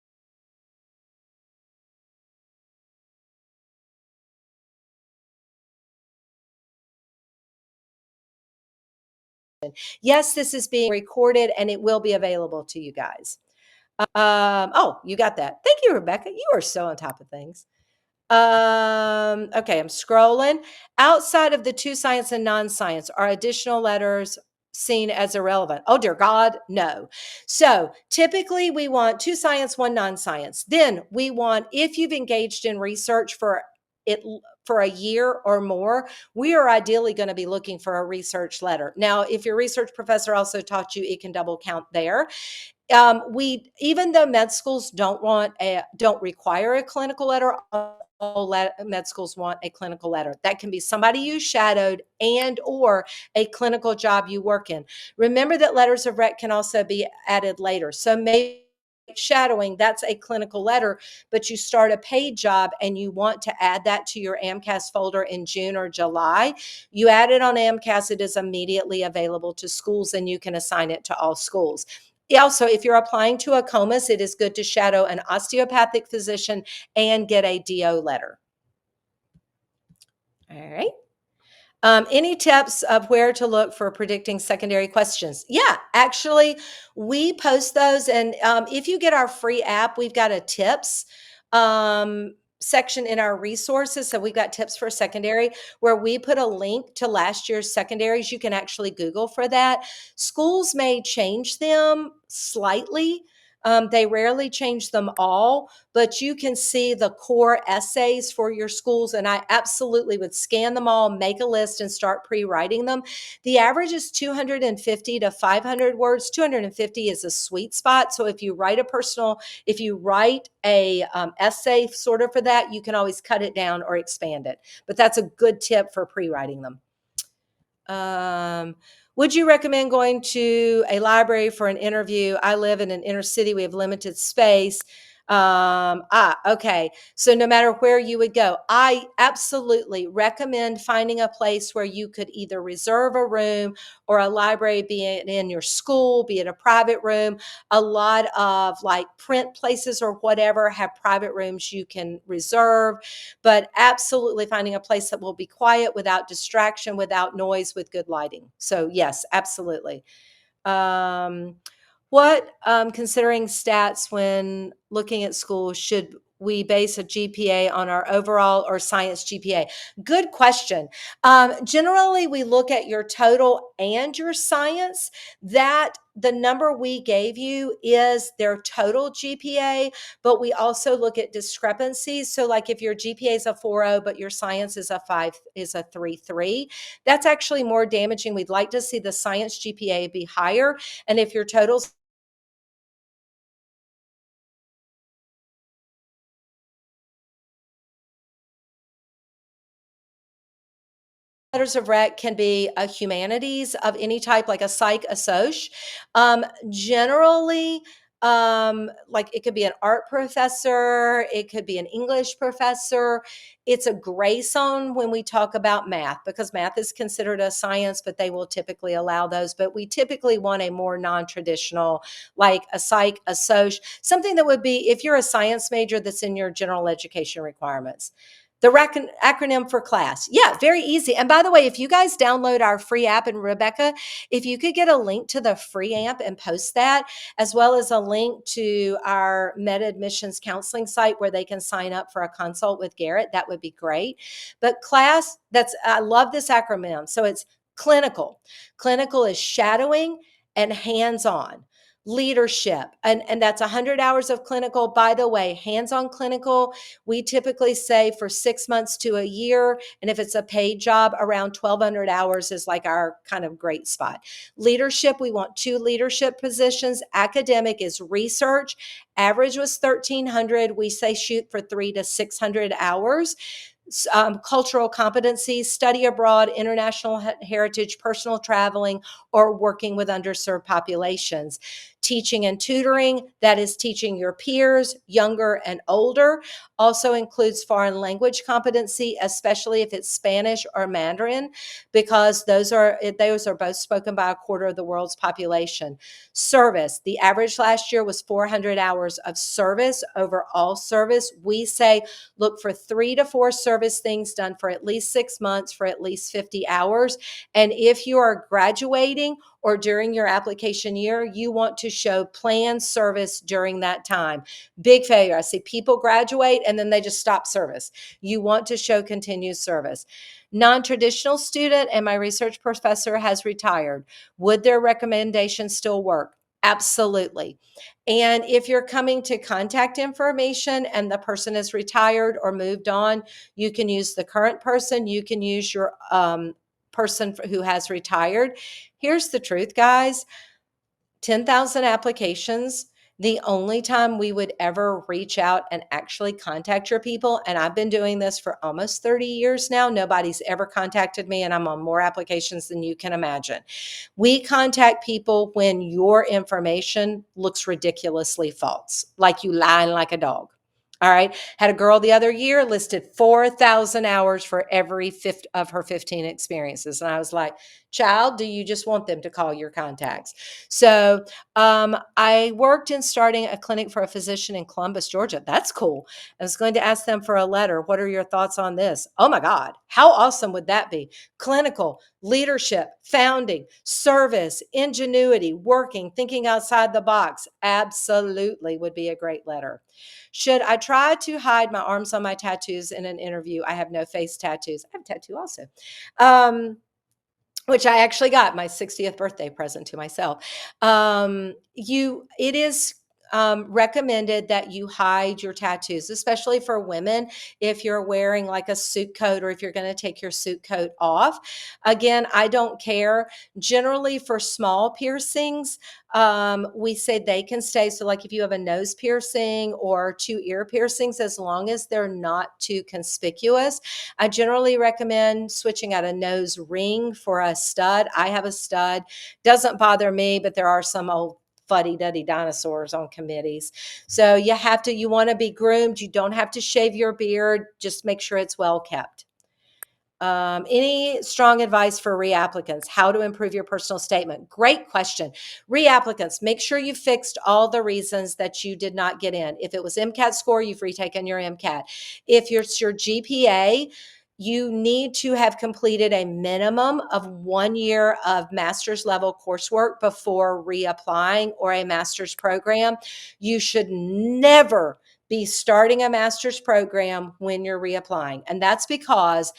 Yes, this is being recorded and it will be available to you guys. Oh, you got that. Thank you, Rebecca. You are so on top of things. Okay, I'm scrolling. Outside of the two science and non-science, are additional letters seen as irrelevant? Oh, dear God, no. So typically we want two science, one non-science. Then we want, if you've engaged in research for it for a year or more, we are ideally going to be looking for a research letter. Now, if your research professor also taught you, it can double count there. We, even though med schools don't require a clinical letter, all med schools want a clinical letter. That can be somebody you shadowed and or a clinical job you work in. Remember that letters of rec can also be added later. So maybe shadowing, that's a clinical letter, but you start a paid job and you want to add that to your AMCAS folder in June or July. You add it on AMCAS, it is immediately available to schools and you can assign it to all schools. Also, if you're applying to a COMAS, it is good to shadow an osteopathic physician and get a DO letter. All right. Any tips of where to look for predicting secondary questions? Yeah, actually, we post those. And if you get our free app, we've got a tips section in our resources. So we've got tips for secondary where we put a link to last year's secondaries. You can actually Google for that. Schools may change them slightly. They rarely change them all, but you can see the core essays for your schools. And I absolutely would scan them all, make a list, and start pre-writing them. The average is 250 to 500 words. 250 is a sweet spot. So if you write a essay sort of for that, you can always cut it down or expand it. But that's a good tip for pre-writing them. Would you recommend going to a library for an interview? I live in an inner city. We have limited space. Okay. So no matter where you would go, I absolutely recommend finding a place where you could either reserve a room or a library, be it in your school, be it a private room. A lot of like print places or whatever have private rooms you can reserve, but absolutely finding a place that will be quiet, without distraction, without noise, with good lighting. So yes, absolutely. Um, considering stats when looking at schools, should we base a GPA on our overall or science GPA? Good question. Generally, we look at your total and your science. That the number we gave you is their total GPA, but we also look at discrepancies. So like if your GPA is a 4.0, but your science is a 3.3, that's actually more damaging. We'd like to see the science GPA be higher. And if your total's letters of rec can be a humanities of any type, like a psych, a soc. Generally, like it could be an art professor, it could be an English professor. It's a gray zone when we talk about math, because math is considered a science, but they will typically allow those. But we typically want a more non-traditional, like a psych, a soc, something that would be, if you're a science major, that's in your general education requirements. The acronym for class. Yeah, very easy. And by the way, if you guys download our free app, and Rebecca, if you could get a link to the free app and post that, as well as a link to our meta admissions counseling site where they can sign up for a consult with Garrett, that would be great. But class, I love this acronym. So it's clinical. Clinical is shadowing and hands-on. Leadership, and that's 100 hours of clinical. By the way, hands-on clinical, we typically say for 6 months to a year. And if it's a paid job, around 1,200 hours is like our kind of great spot. Leadership, we want 2 leadership positions. Academic is research. Average was 1,300. We say shoot for 300 to 600 hours. Cultural competencies, study abroad, international heritage, personal traveling, or working with underserved populations. Teaching and tutoring, that is teaching your peers, younger and older, also includes foreign language competency, especially if it's Spanish or Mandarin, because those are both spoken by a quarter of the world's population. Service, the average last year was 400 hours of service, overall service. We say look for 3 to 4 service things done for at least 6 months for at least 50 hours. And if you are graduating or during your application year, you want to show planned service during that time. Big failure. I see people graduate and then they just stop service. You want to show continued service. Non-traditional student, and my research professor has retired. Would their recommendation still work? Absolutely. And if you're coming to contact information and the person is retired or moved on, you can use the current person. You can use your person who has retired. Here's the truth, guys. 10,000 applications. The only time we would ever reach out and actually contact your people, and I've been doing this for almost 30 years now, nobody's ever contacted me, and I'm on more applications than you can imagine. We contact people when your information looks ridiculously false, like you lying like a dog. All right. Had a girl the other year listed 4,000 hours for every fifth of her 15 experiences. And I was like, child, do you just want them to call your contacts? So I worked in starting a clinic for a physician in Columbus, Georgia. That's cool. I was going to ask them for a letter. What are your thoughts on this? Oh my God. How awesome would that be? Clinical, leadership, founding, service, ingenuity, working, thinking outside the box. Absolutely would be a great letter. Should I try to hide my arms on my tattoos in an interview? I have no face tattoos. I have a tattoo also. Which I actually got my 60th birthday present to myself. It is recommended that you hide your tattoos, especially for women, if you're wearing like a suit coat or if you're going to take your suit coat off. Again, I don't care. Generally, for small piercings, we say they can stay. So, like if you have a nose piercing or 2 ear piercings, as long as they're not too conspicuous, I generally recommend switching out a nose ring for a stud. I have a stud. Doesn't bother me, but there are some old fuddy-duddy dinosaurs on committees. So you want to be groomed. You don't have to shave your beard. Just make sure it's well kept. Any strong advice for reapplicants? How to improve your personal statement? Great question. Reapplicants, make sure you fixed all the reasons that you did not get in. If it was MCAT score, you've retaken your MCAT. If it's your GPA, you need to have completed a minimum of 1 year of master's level coursework before reapplying or a master's program. You should never be starting a master's program when you're reapplying. And that's because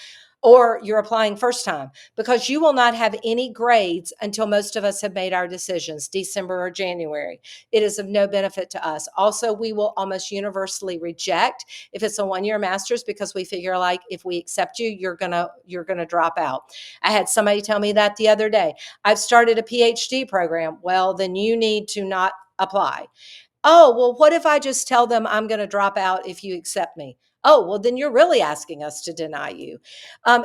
or you're applying first time, because you will not have any grades until most of us have made our decisions, December or January. It is of no benefit to us. Also, we will almost universally reject if it's a 1-year master's, because we figure like if we accept you, you're gonna drop out. I had somebody tell me that the other day. I've started a PhD program. Well, then you need to not apply. Oh, well, what if I just tell them I'm going to drop out if you accept me? Oh, well, then you're really asking us to deny you.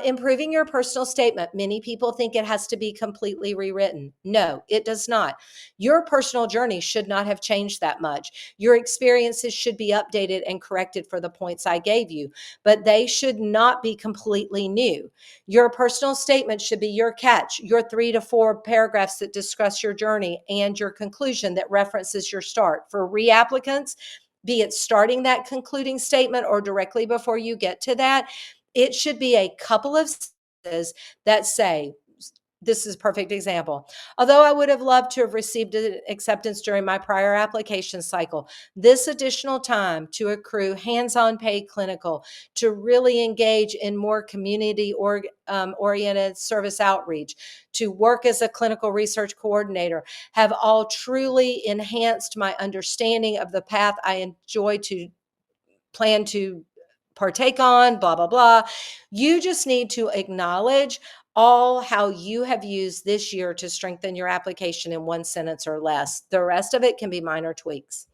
Improving your personal statement. Many people think it has to be completely rewritten. No, it does not. Your personal journey should not have changed that much. Your experiences should be updated and corrected for the points I gave you, but they should not be completely new. Your personal statement should be your catch, your 3 to 4 paragraphs that discuss your journey and your conclusion that references your start. For reapplicants, be it starting that concluding statement or directly before you get to that, it should be a couple of sentences that say, this is a perfect example. Although I would have loved to have received an acceptance during my prior application cycle, this additional time to accrue hands-on paid clinical, to really engage in more community oriented service outreach, to work as a clinical research coordinator, have all truly enhanced my understanding of the path I enjoy to plan to partake on, blah, blah, blah. You just need to acknowledge all how you have used this year to strengthen your application in one sentence or less. The rest of it can be minor tweaks.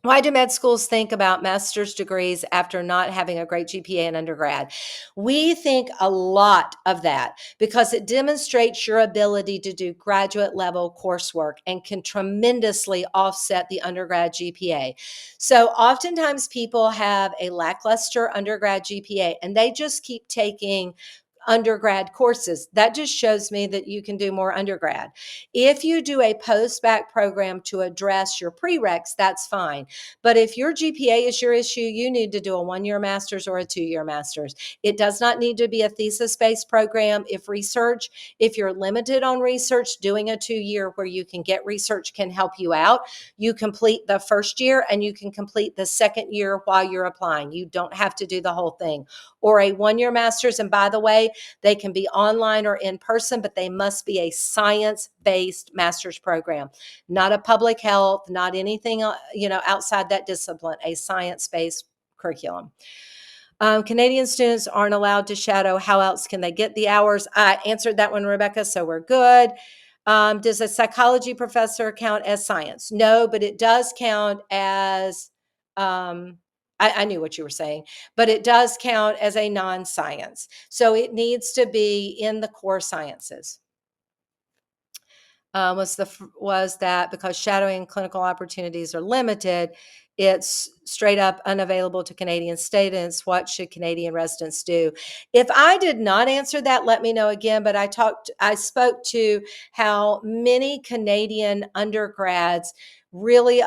Why do med schools think about master's degrees after not having a great GPA in undergrad? We think a lot of that because it demonstrates your ability to do graduate level coursework and can tremendously offset the undergrad GPA. So oftentimes people have a lackluster undergrad GPA and they just keep taking undergrad courses. That just shows me that you can do more undergrad. If you do a post-bac program to address your prereqs, that's fine. But if your GPA is your issue, you need to do a 1-year master's or a 2-year master's. It does not need to be a thesis-based program. If you're limited on research, doing a 2-year where you can get research can help you out. You complete the first year and you can complete the second year while you're applying. You don't have to do the whole thing. Or a 1-year master's. And by the way, they can be online or in person, but they must be a science-based master's program, not a public health, not anything, outside that discipline, a science-based curriculum. Canadian students aren't allowed to shadow. How else can they get the hours? I answered that one, Rebecca, so we're good. Does a psychology professor count as science? No, but it does count as, I knew what you were saying, but it does count as a non-science. So it needs to be in the core sciences. Was that because shadowing clinical opportunities are limited, it's straight up unavailable to Canadian students. What should Canadian residents do? If I did not answer that, let me know again, but I spoke to how many Canadian undergrads really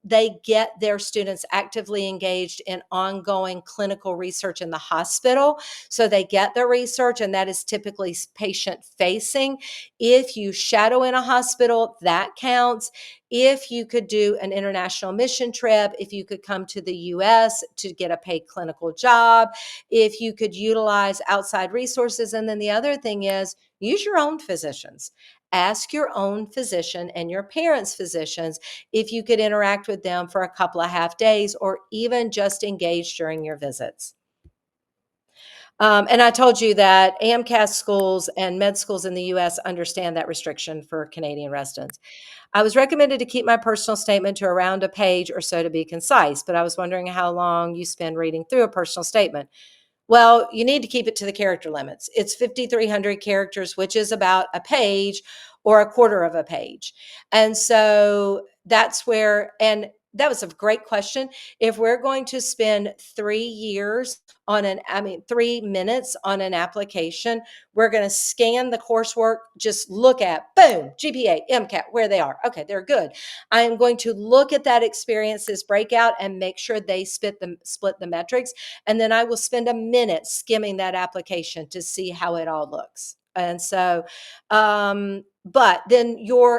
they get their students actively engaged in ongoing clinical research in the hospital. So they get their research, and that is typically patient facing. If you shadow in a hospital, that counts. If you could do an international mission trip, if you could come to the US to get a paid clinical job, if you could utilize outside resources. And then the other thing is use your own physicians. Ask your own physician and your parents' physicians if you could interact with them for a couple of half days or even just engage during your visits. And I told you that MCAT schools and med schools in the US understand that restriction for Canadian residents. I was recommended to keep my personal statement to around a page or so to be concise, but I was wondering how long you spend reading through a personal statement. Well, you need to keep it to the character limits. It's 5,300 characters, which is about a page or a quarter of a page. And so and that was a great question. If we're going to spend 3 minutes on an application, we're going to scan the coursework, just look at, boom, GPA, MCAT, where they are. Okay, they're good. I am going to look at that experiences breakout and make sure they split the metrics. And then I will spend a minute skimming that application to see how it all looks. And so, but then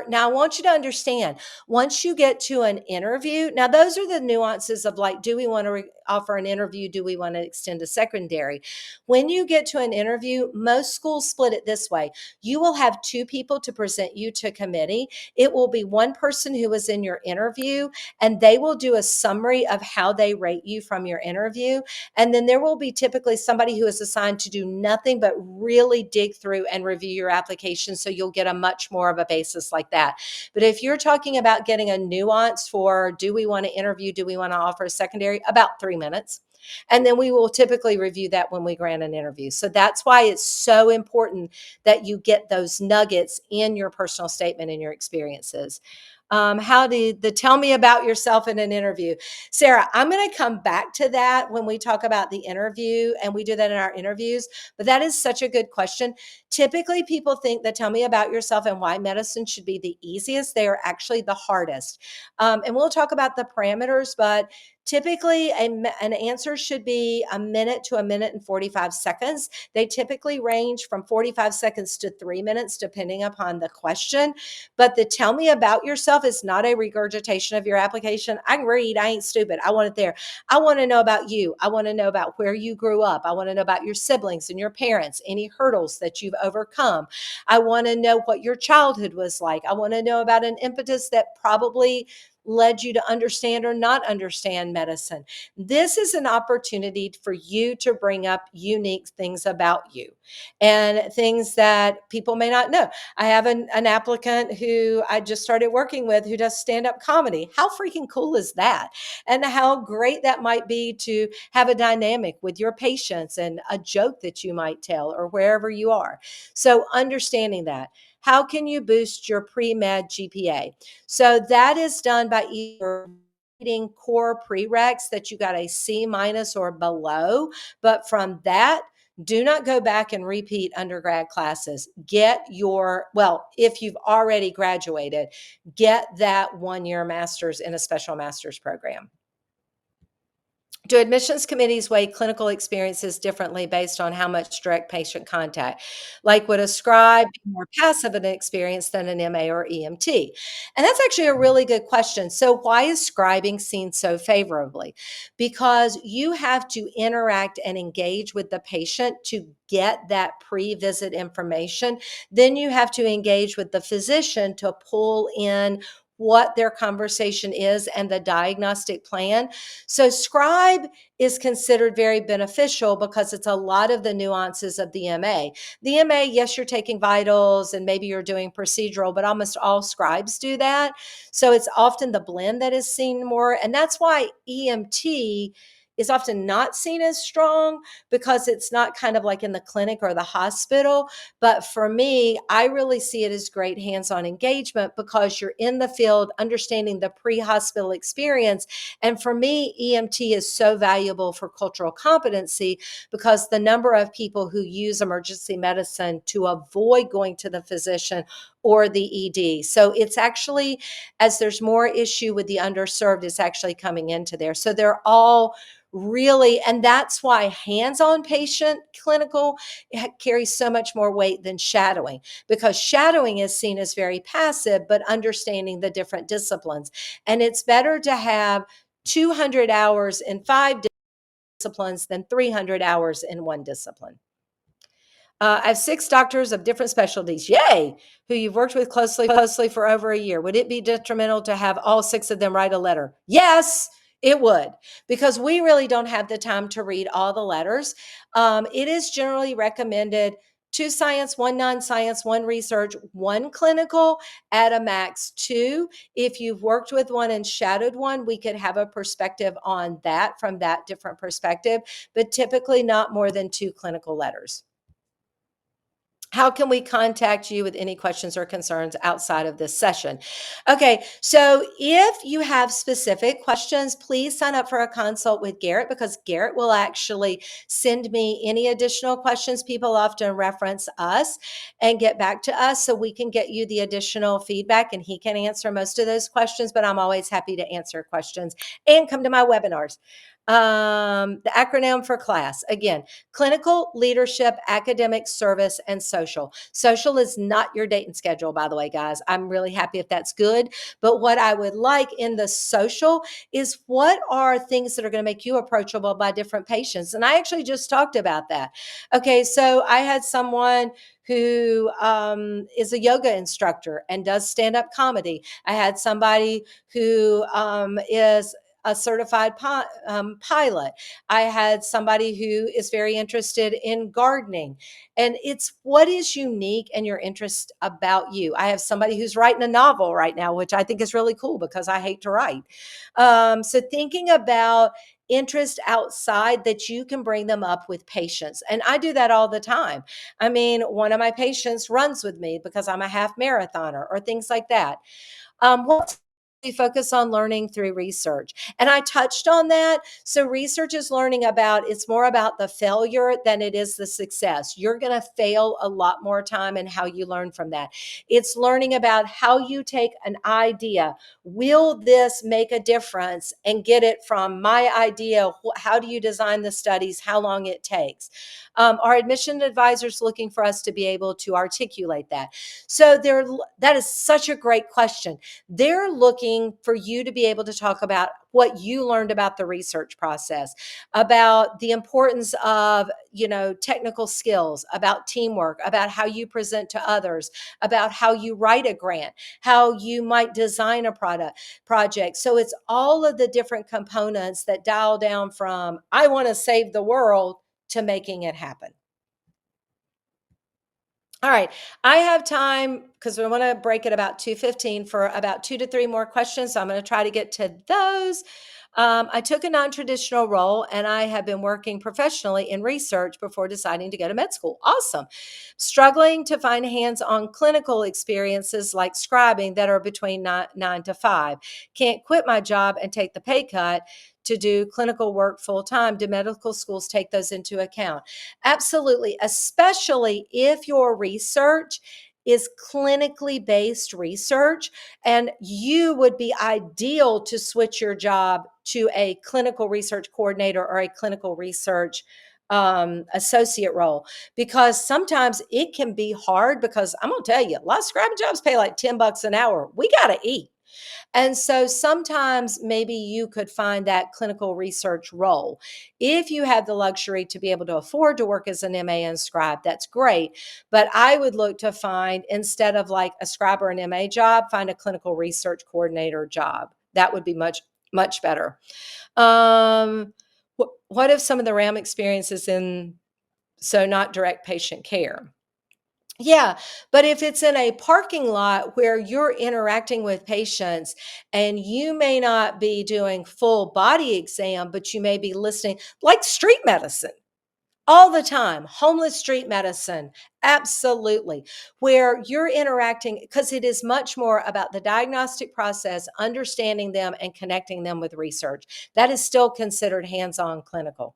now I want you to understand, once you get to an interview, now those are the nuances of like, do we want to offer an interview? Do we want to extend a secondary? When you get to an interview, most schools split it this way. You will have 2 people to present you to committee. It will be one person who was in your interview, and they will do a summary of how they rate you from your interview. And then there will be typically somebody who is assigned to do nothing but really dig through and review your application. So you'll get a much more of a basis like that. But if you're talking about getting a nuance for, do we want to interview? Do we want to offer a secondary? About 3 minutes. And then we will typically review that when we grant an interview. So that's why it's so important that you get those nuggets in your personal statement and your experiences. How did the tell me about yourself in an interview? Sarah, I'm going to come back to that when we talk about the interview, and we do that in our interviews. But that is such a good question. Typically, people think that tell me about yourself and why medicine should be the easiest. They are actually the hardest. And we'll talk about the parameters, but typically an answer should be a minute to a minute and 45 seconds. They typically range from 45 seconds to 3 minutes, depending upon the question. But the tell me about yourself is not a regurgitation of your application. I can read, I ain't stupid. I want it there. I want to know about you. I want to know about where you grew up. I want to know about your siblings and your parents, any hurdles that you've overcome. I want to know what your childhood was like. I want to know about an impetus that probably led you to understand or not understand medicine. This is an opportunity for you to bring up unique things about you and things that people may not know. I have an applicant who I just started working with who does stand-up comedy. How freaking cool is that? And how great that might be to have a dynamic with your patients and a joke that you might tell or wherever you are. So understanding that. How can you boost your pre-med GPA? So that is done by either reading core prereqs that you got a C minus or below. But from that, do not go back and repeat undergrad classes. Get your, well, if you've already graduated, get that 1 year master's in a special master's program. Do admissions committees weigh clinical experiences differently based on how much direct patient contact? Like, would a scribe be more passive an experience than an MA or EMT? And that's actually a really good question. So, why is scribing seen so favorably? Because you have to interact and engage with the patient to get that pre visit information. Then you have to engage with the physician to pull in what their conversation is and the diagnostic plan. So, scribe is considered very beneficial because it's a lot of the nuances of the MA. The MA, yes, you're taking vitals and maybe you're doing procedural, but almost all scribes do that. So, it's often the blend that is seen more. And that's why EMT is often not seen as strong because it's not kind of like in the clinic or the hospital. But for me, I really see it as great hands-on engagement because you're in the field understanding the pre-hospital experience. And for me, EMT is so valuable for cultural competency because the number of people who use emergency medicine to avoid going to the physician or the ED. So it's actually, as there's more issue with the underserved, it's actually coming into there. So they're all really, and that's why hands-on patient clinical carries so much more weight than shadowing, because shadowing is seen as very passive, but understanding the different disciplines. And it's better to have 200 hours in 5 disciplines than 300 hours in one discipline. I have 6 doctors of different specialties. Yay! Who you've worked with closely for over a year. Would it be detrimental to have all 6 of them write a letter? Yes, it would, because we really don't have the time to read all the letters. It is generally recommended 2 science, 1 non-science, 1 research, 1 clinical, at a max 2. If you've worked with one and shadowed one, we could have a perspective on that from that different perspective, but typically not more than 2 clinical letters. How can we contact you with any questions or concerns outside of this session? Okay, so if you have specific questions, please sign up for a consult with Garrett, because Garrett will actually send me any additional questions. People often reference us and get back to us so we can get you the additional feedback, and he can answer most of those questions, but I'm always happy to answer questions and come to my webinars. The acronym for class, again, clinical, leadership, academic, service, and social. Social is not your date and schedule, by the way, guys. I'm really happy if that's good. But what I would like in the social is, what are things that are going to make you approachable by different patients? And I actually just talked about that. Okay, so I had someone who is a yoga instructor and does stand-up comedy. I had somebody who is a certified pilot. I had somebody who is very interested in gardening. And it's what is unique and your interest about you. I have somebody who's writing a novel right now, which I think is really cool because I hate to write. So thinking about interest outside that you can bring them up with patience. And I do that all the time. I mean, one of my patients runs with me because I'm a half marathoner or things like that. What we focus on learning through research. And I touched on that. So research is learning about, it's more about the failure than it is the success. You're going to fail a lot more time in how you learn from that. It's learning about how you take an idea. Will this make a difference, and get it from my idea? How do you design the studies? How long it takes? Our admission advisors looking for us to be able to articulate that. So that is such a great question. They're looking for you to be able to talk about what you learned about the research process, about the importance of, technical skills, about teamwork, about how you present to others, about how you write a grant, how you might design a project. So it's all of the different components that dial down from I want to save the world to making it happen. All right. I have time because we want to break at about 2:15 for about 2 to 3 more questions. So I'm going to try to get to those. I took a non-traditional role, and I have been working professionally in research before deciding to go to med school. Awesome. Struggling to find hands-on clinical experiences like scribing that are between 9 to 5. Can't quit my job and take the pay cut to do clinical work full time. Do medical schools take those into account? Absolutely, especially if your research is clinically based research, and you would be ideal to switch your job to a clinical research coordinator or a clinical research associate role, because sometimes it can be hard, because I'm going to tell you, a lot of scribing jobs pay like $10 an hour. We got to eat. And so sometimes maybe you could find that clinical research role. If you have the luxury to be able to afford to work as an MA and scribe, that's great. But I would look to find, instead of like a scribe or an MA job, find a clinical research coordinator job. That would be much, much better. What if some of the RAM experiences so not direct patient care? Yeah, but if it's in a parking lot where you're interacting with patients, and you may not be doing full body exam, but you may be listening, like street medicine all the time, homeless street medicine, absolutely, where you're interacting, because it is much more about the diagnostic process, understanding them and connecting them with research. That is still considered hands-on clinical.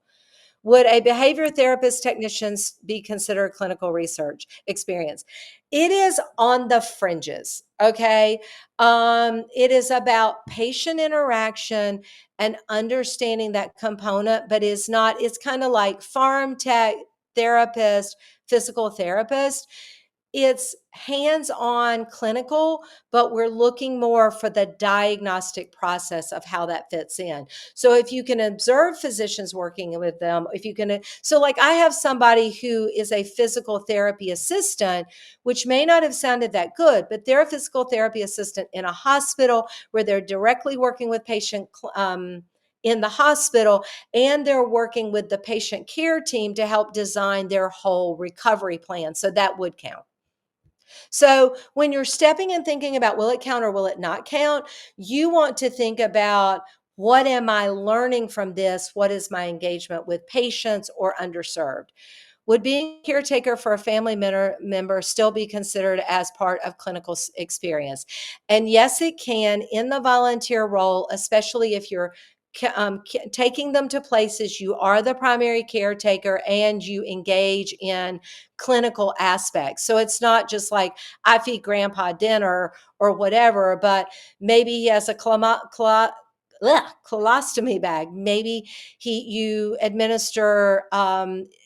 Would a behavior therapist technician be considered clinical research experience? It is on the fringes, okay? It is about patient interaction and understanding that component, but it's kind of like farm tech therapist, physical therapist. It's hands-on clinical, but we're looking more for the diagnostic process of how that fits in. So if you can observe physicians working with them, if you can, so like I have somebody who is a physical therapy assistant, which may not have sounded that good, but they're a physical therapy assistant in a hospital where they're directly working with patient in the hospital, and they're working with the patient care team to help design their whole recovery plan. So that would count. So when you're stepping and thinking about will it count or will it not count, you want to think about, what am I learning from this? What is my engagement with patients or underserved? Would being a caretaker for a family member still be considered as part of clinical experience? And yes, it can, in the volunteer role, especially if you're taking them to places, you are the primary caretaker and you engage in clinical aspects. So it's not just like I feed grandpa dinner or whatever, but maybe he has a colostomy bag. Maybe you administer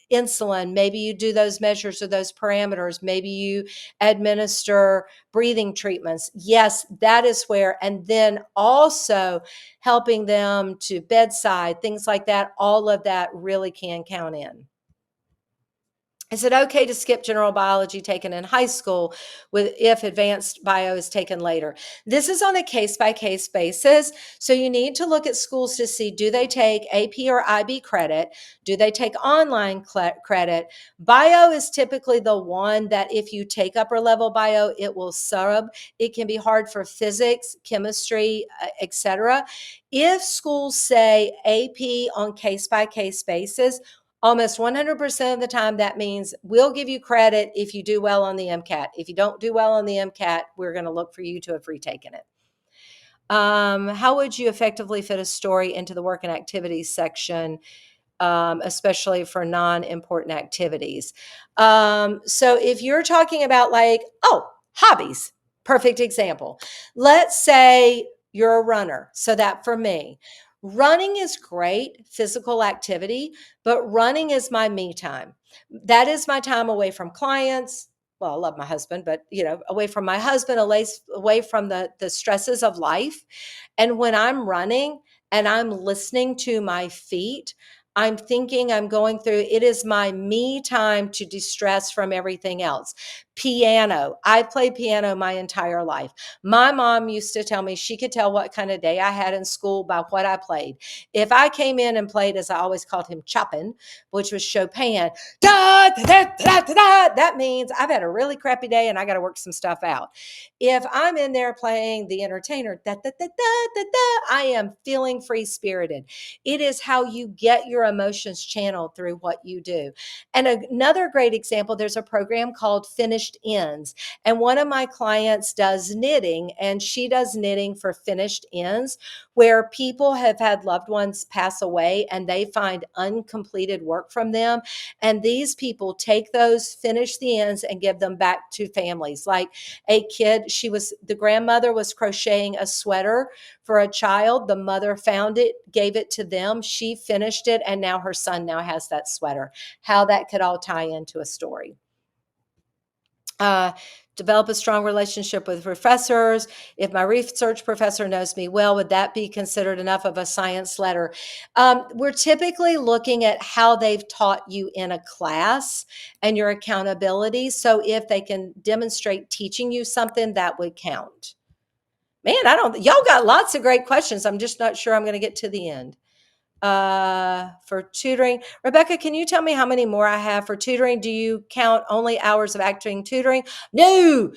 insulin. Maybe you do those measures or those parameters. Maybe you administer breathing treatments. Yes, that is where, and then also helping them to bedside, things like that. All of that really can count in. Is it okay to skip general biology taken in high school if advanced bio is taken later? This is on a case by case basis. So you need to look at schools to see, do they take AP or IB credit? Do they take online credit? Bio is typically the one that if you take upper level bio, it will sub. It can be hard for physics, chemistry, etc. If schools say AP on case by case basis, almost 100% of the time, that means we'll give you credit if you do well on the MCAT. If you don't do well on the MCAT, we're going to look for you to have retaken it. How would you effectively fit a story into the work and activities section, especially for non-important activities? So if you're talking about like, oh, hobbies, perfect example. Let's say you're a runner. So that for me, running is great physical activity, but running is my me time. That is my time away from clients. Well, I love my husband, but away from my husband, away from the stresses of life. And when I'm running and I'm listening to my feet, I'm thinking, I'm going through, it is my me time to distress from everything else. Piano. I played piano my entire life. My mom used to tell me she could tell what kind of day I had in school by what I played. If I came in and played, as I always called him, Chopin, which was Chopin, da, da, da, da, da, da, that means I've had a really crappy day and I got to work some stuff out. If I'm in there playing the entertainer, da, da, da, da, da, da, I am feeling free spirited. It is how you get your emotions channeled through what you do. And another great example, there's a program called Finished Ends. And one of my clients does knitting, and she does knitting for finished ends, where people have had loved ones pass away and they find uncompleted work from them. And these people take those, finish the ends, and give them back to families. Like a kid, the grandmother was crocheting a sweater for a child. The mother found it, gave it to them. She finished it, and now her son now has that sweater. How that could all tie into a story. Develop a strong relationship with professors. If my research professor knows me well, would that be considered enough of a science letter? We're typically looking at how they've taught you in a class and your accountability. So if they can demonstrate teaching you something, that would count. Man, y'all got lots of great questions. I'm just not sure I'm going to get to the end. For tutoring, Rebecca, can you tell me how many more I have for tutoring? Do you count only hours of acting tutoring? No,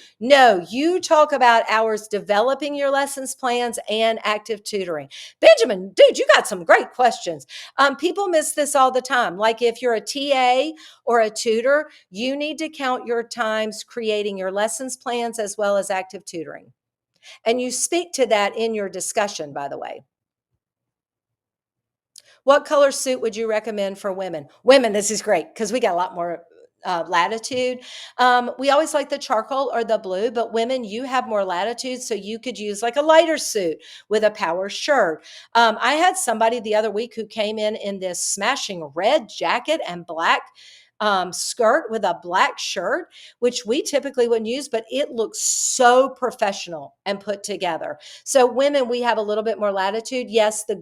you talk about hours developing your lessons plans and active tutoring. Benjamin, dude, you got some great questions. People miss this all the time. Like if you're a TA or a tutor, you need to count your times creating your lessons plans as well as active tutoring. And you speak to that in your discussion, by the way. What color suit would you recommend for women? Women, this is great because we got a lot more latitude. We always like the charcoal or the blue, but women, you have more latitude, so you could use like a lighter suit with a power shirt. I had somebody the other week who came in this smashing red jacket and black skirt with a black shirt, which we typically wouldn't use, but it looks so professional and put together. So women, we have a little bit more latitude. Yes, the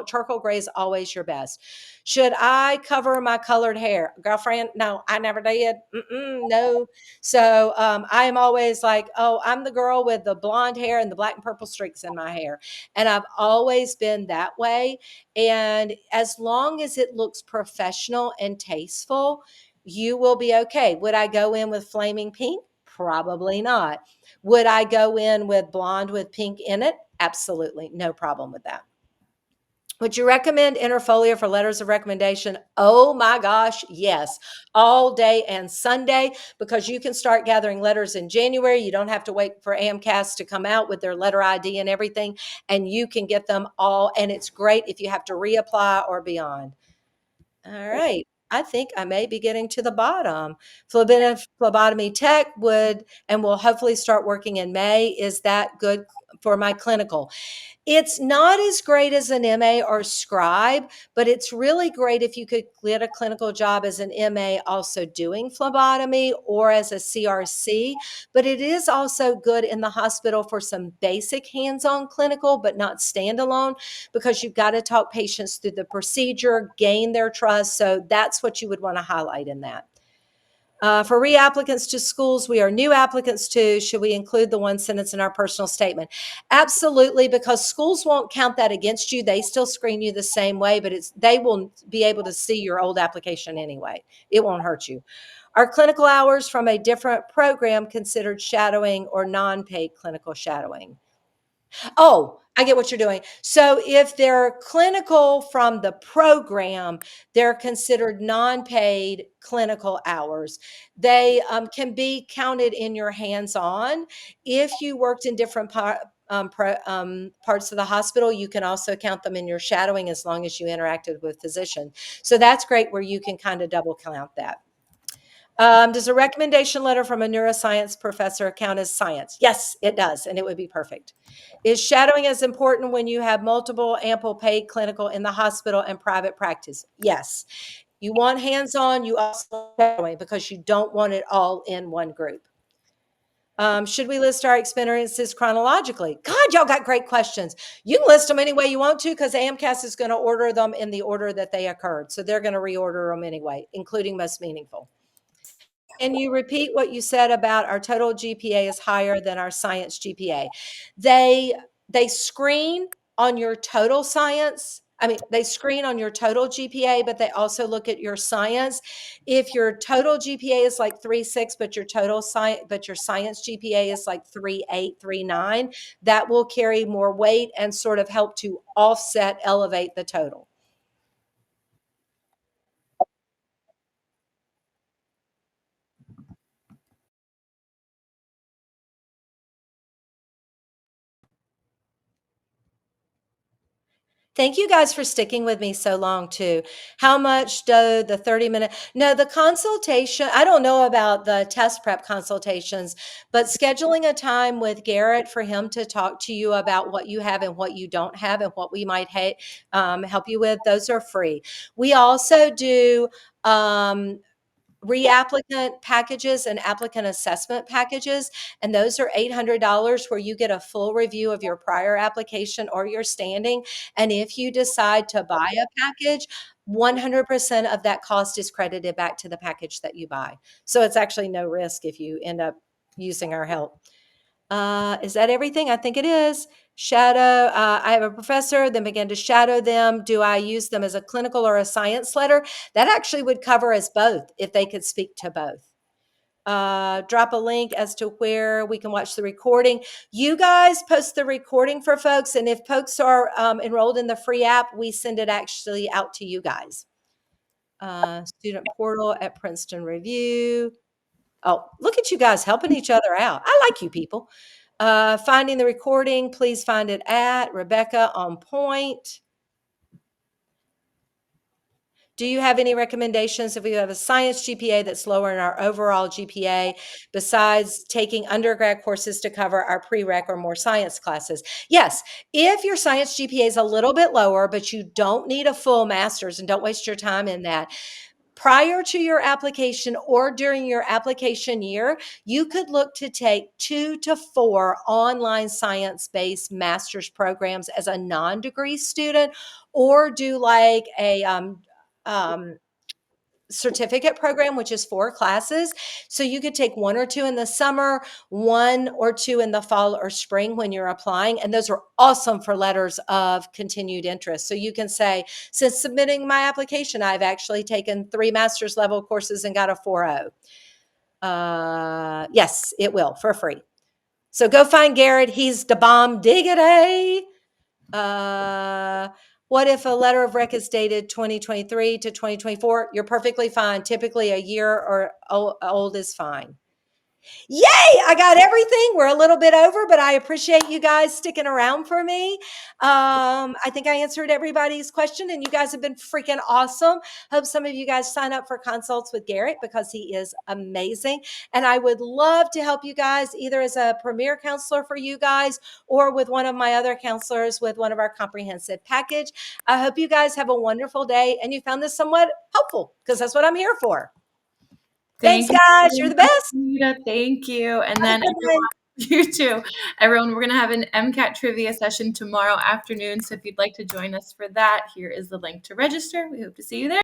charcoal gray is always your best. Should I cover my colored hair? Girlfriend, no, I never did. No. So I am always like, oh, I'm the girl with the blonde hair and the black and purple streaks in my hair. And I've always been that way. And as long as it looks professional and tasteful, you will be okay. Would I go in with flaming pink? Probably not. Would I go in with blonde with pink in it? Absolutely. No problem with that. Would you recommend Interfolio for letters of recommendation? Oh my gosh, yes. All day and Sunday, because you can start gathering letters in January. You don't have to wait for AMCAS to come out with their letter ID and everything, and you can get them all. And it's great if you have to reapply or beyond. All right. I think I may be getting to the bottom. Phlebotomy tech will hopefully start working in May. Is that good? for my clinical. It's not as great as an MA or scribe, but it's really great if you could get a clinical job as an MA also doing phlebotomy or as a CRC. But it is also good in the hospital for some basic hands-on clinical, but not standalone, because you've got to talk patients through the procedure, gain their trust. So that's what you would want to highlight in that. For reapplicants to schools, we are new applicants too. Should we include the one sentence in our personal statement? Absolutely, because schools won't count that against you. They still screen you the same way, but they will be able to see your old application anyway. It won't hurt you. Are clinical hours from a different program considered shadowing or non-paid clinical shadowing? Oh, I get what you're doing. So if they're clinical from the program, they're considered non-paid clinical hours. They can be counted in your hands-on. If you worked in different parts of the hospital, you can also count them in your shadowing as long as you interacted with physicians. So that's great where you can kind of double count that. Does a recommendation letter from a neuroscience professor count as science? Yes, it does, and it would be perfect. Is shadowing as important when you have multiple ample paid clinical in the hospital and private practice? Yes. You want hands-on, you also want shadowing because you don't want it all in one group. Should we list our experiences chronologically? God, y'all got great questions. You can list them any way you want to because AMCAS is going to order them in the order that they occurred. So they're going to reorder them anyway, including most meaningful. Can you repeat what you said about our total GPA is higher than our science GPA? They they screen on your total science. I mean, they screen on your total GPA, but they also look at your science. If your total GPA is like 3.6, but your science GPA is like 3.8, 3.9, that will carry more weight and sort of help to offset, elevate the total. Thank you guys for sticking with me so long too. How much do the 30-minute? No, the consultation, I don't know about the test prep consultations, but scheduling a time with Garrett for him to talk to you about what you have and what you don't have and what we might help you with, those are free. We also do reapplicant packages and applicant assessment packages, and those are $800 where you get a full review of your prior application or your standing. And if you decide to buy a package, 100% of that cost is credited back to the package that you buy. So it's actually no risk if you end up using our help. Is that everything? I think it is. Shadow. I have a professor, then began to shadow them. Do I use them as a clinical or a science letter? That actually would cover us both if they could speak to both. Drop a link as to where we can watch the recording. You guys post the recording for folks, and if folks are enrolled in the free app, we send it actually out to you guys. Student portal at Princeton Review. Oh, look at you guys helping each other out. I like you people. Finding the recording, please find it at Rebecca on point. Do you have any recommendations if we have a science GPA that's lower in our overall GPA besides taking undergrad courses to cover our prereq or more science classes? Yes, if your science GPA is a little bit lower, but you don't need a full master's and don't waste your time in that, prior to your application or during your application year, you could look to take 2 to 4 online science-based master's programs as a non-degree student, or do like a certificate program, which is 4 classes. So you could take 1 or 2 in the summer, 1 or 2 in the fall or spring when you're applying. And those are awesome for letters of continued interest. So you can say, since submitting my application, I've actually taken 3 master's level courses and got a 4.0. Yes, it will for free. So go find Garrett. He's the bomb diggity. What if a letter of rec is dated 2023 to 2024? You're perfectly fine. Typically a year or old is fine. Yay! I got everything. We're a little bit over, but I appreciate you guys sticking around for me. I think I answered everybody's question, and you guys have been freaking awesome. Hope some of you guys sign up for consults with Garrett because he is amazing. And I would love to help you guys either as a premier counselor for you guys or with one of my other counselors with one of our comprehensive package. I hope you guys have a wonderful day and you found this somewhat helpful because that's what I'm here for. Thanks,
Thank you
guys.
so
You're the
much,
best.
Anita. Thank you. And
Have a
then
good one.
you too. Everyone, we're going to have an MCAT trivia session tomorrow afternoon. So if you'd like to join us for that, here is the link to register. We hope to see you there.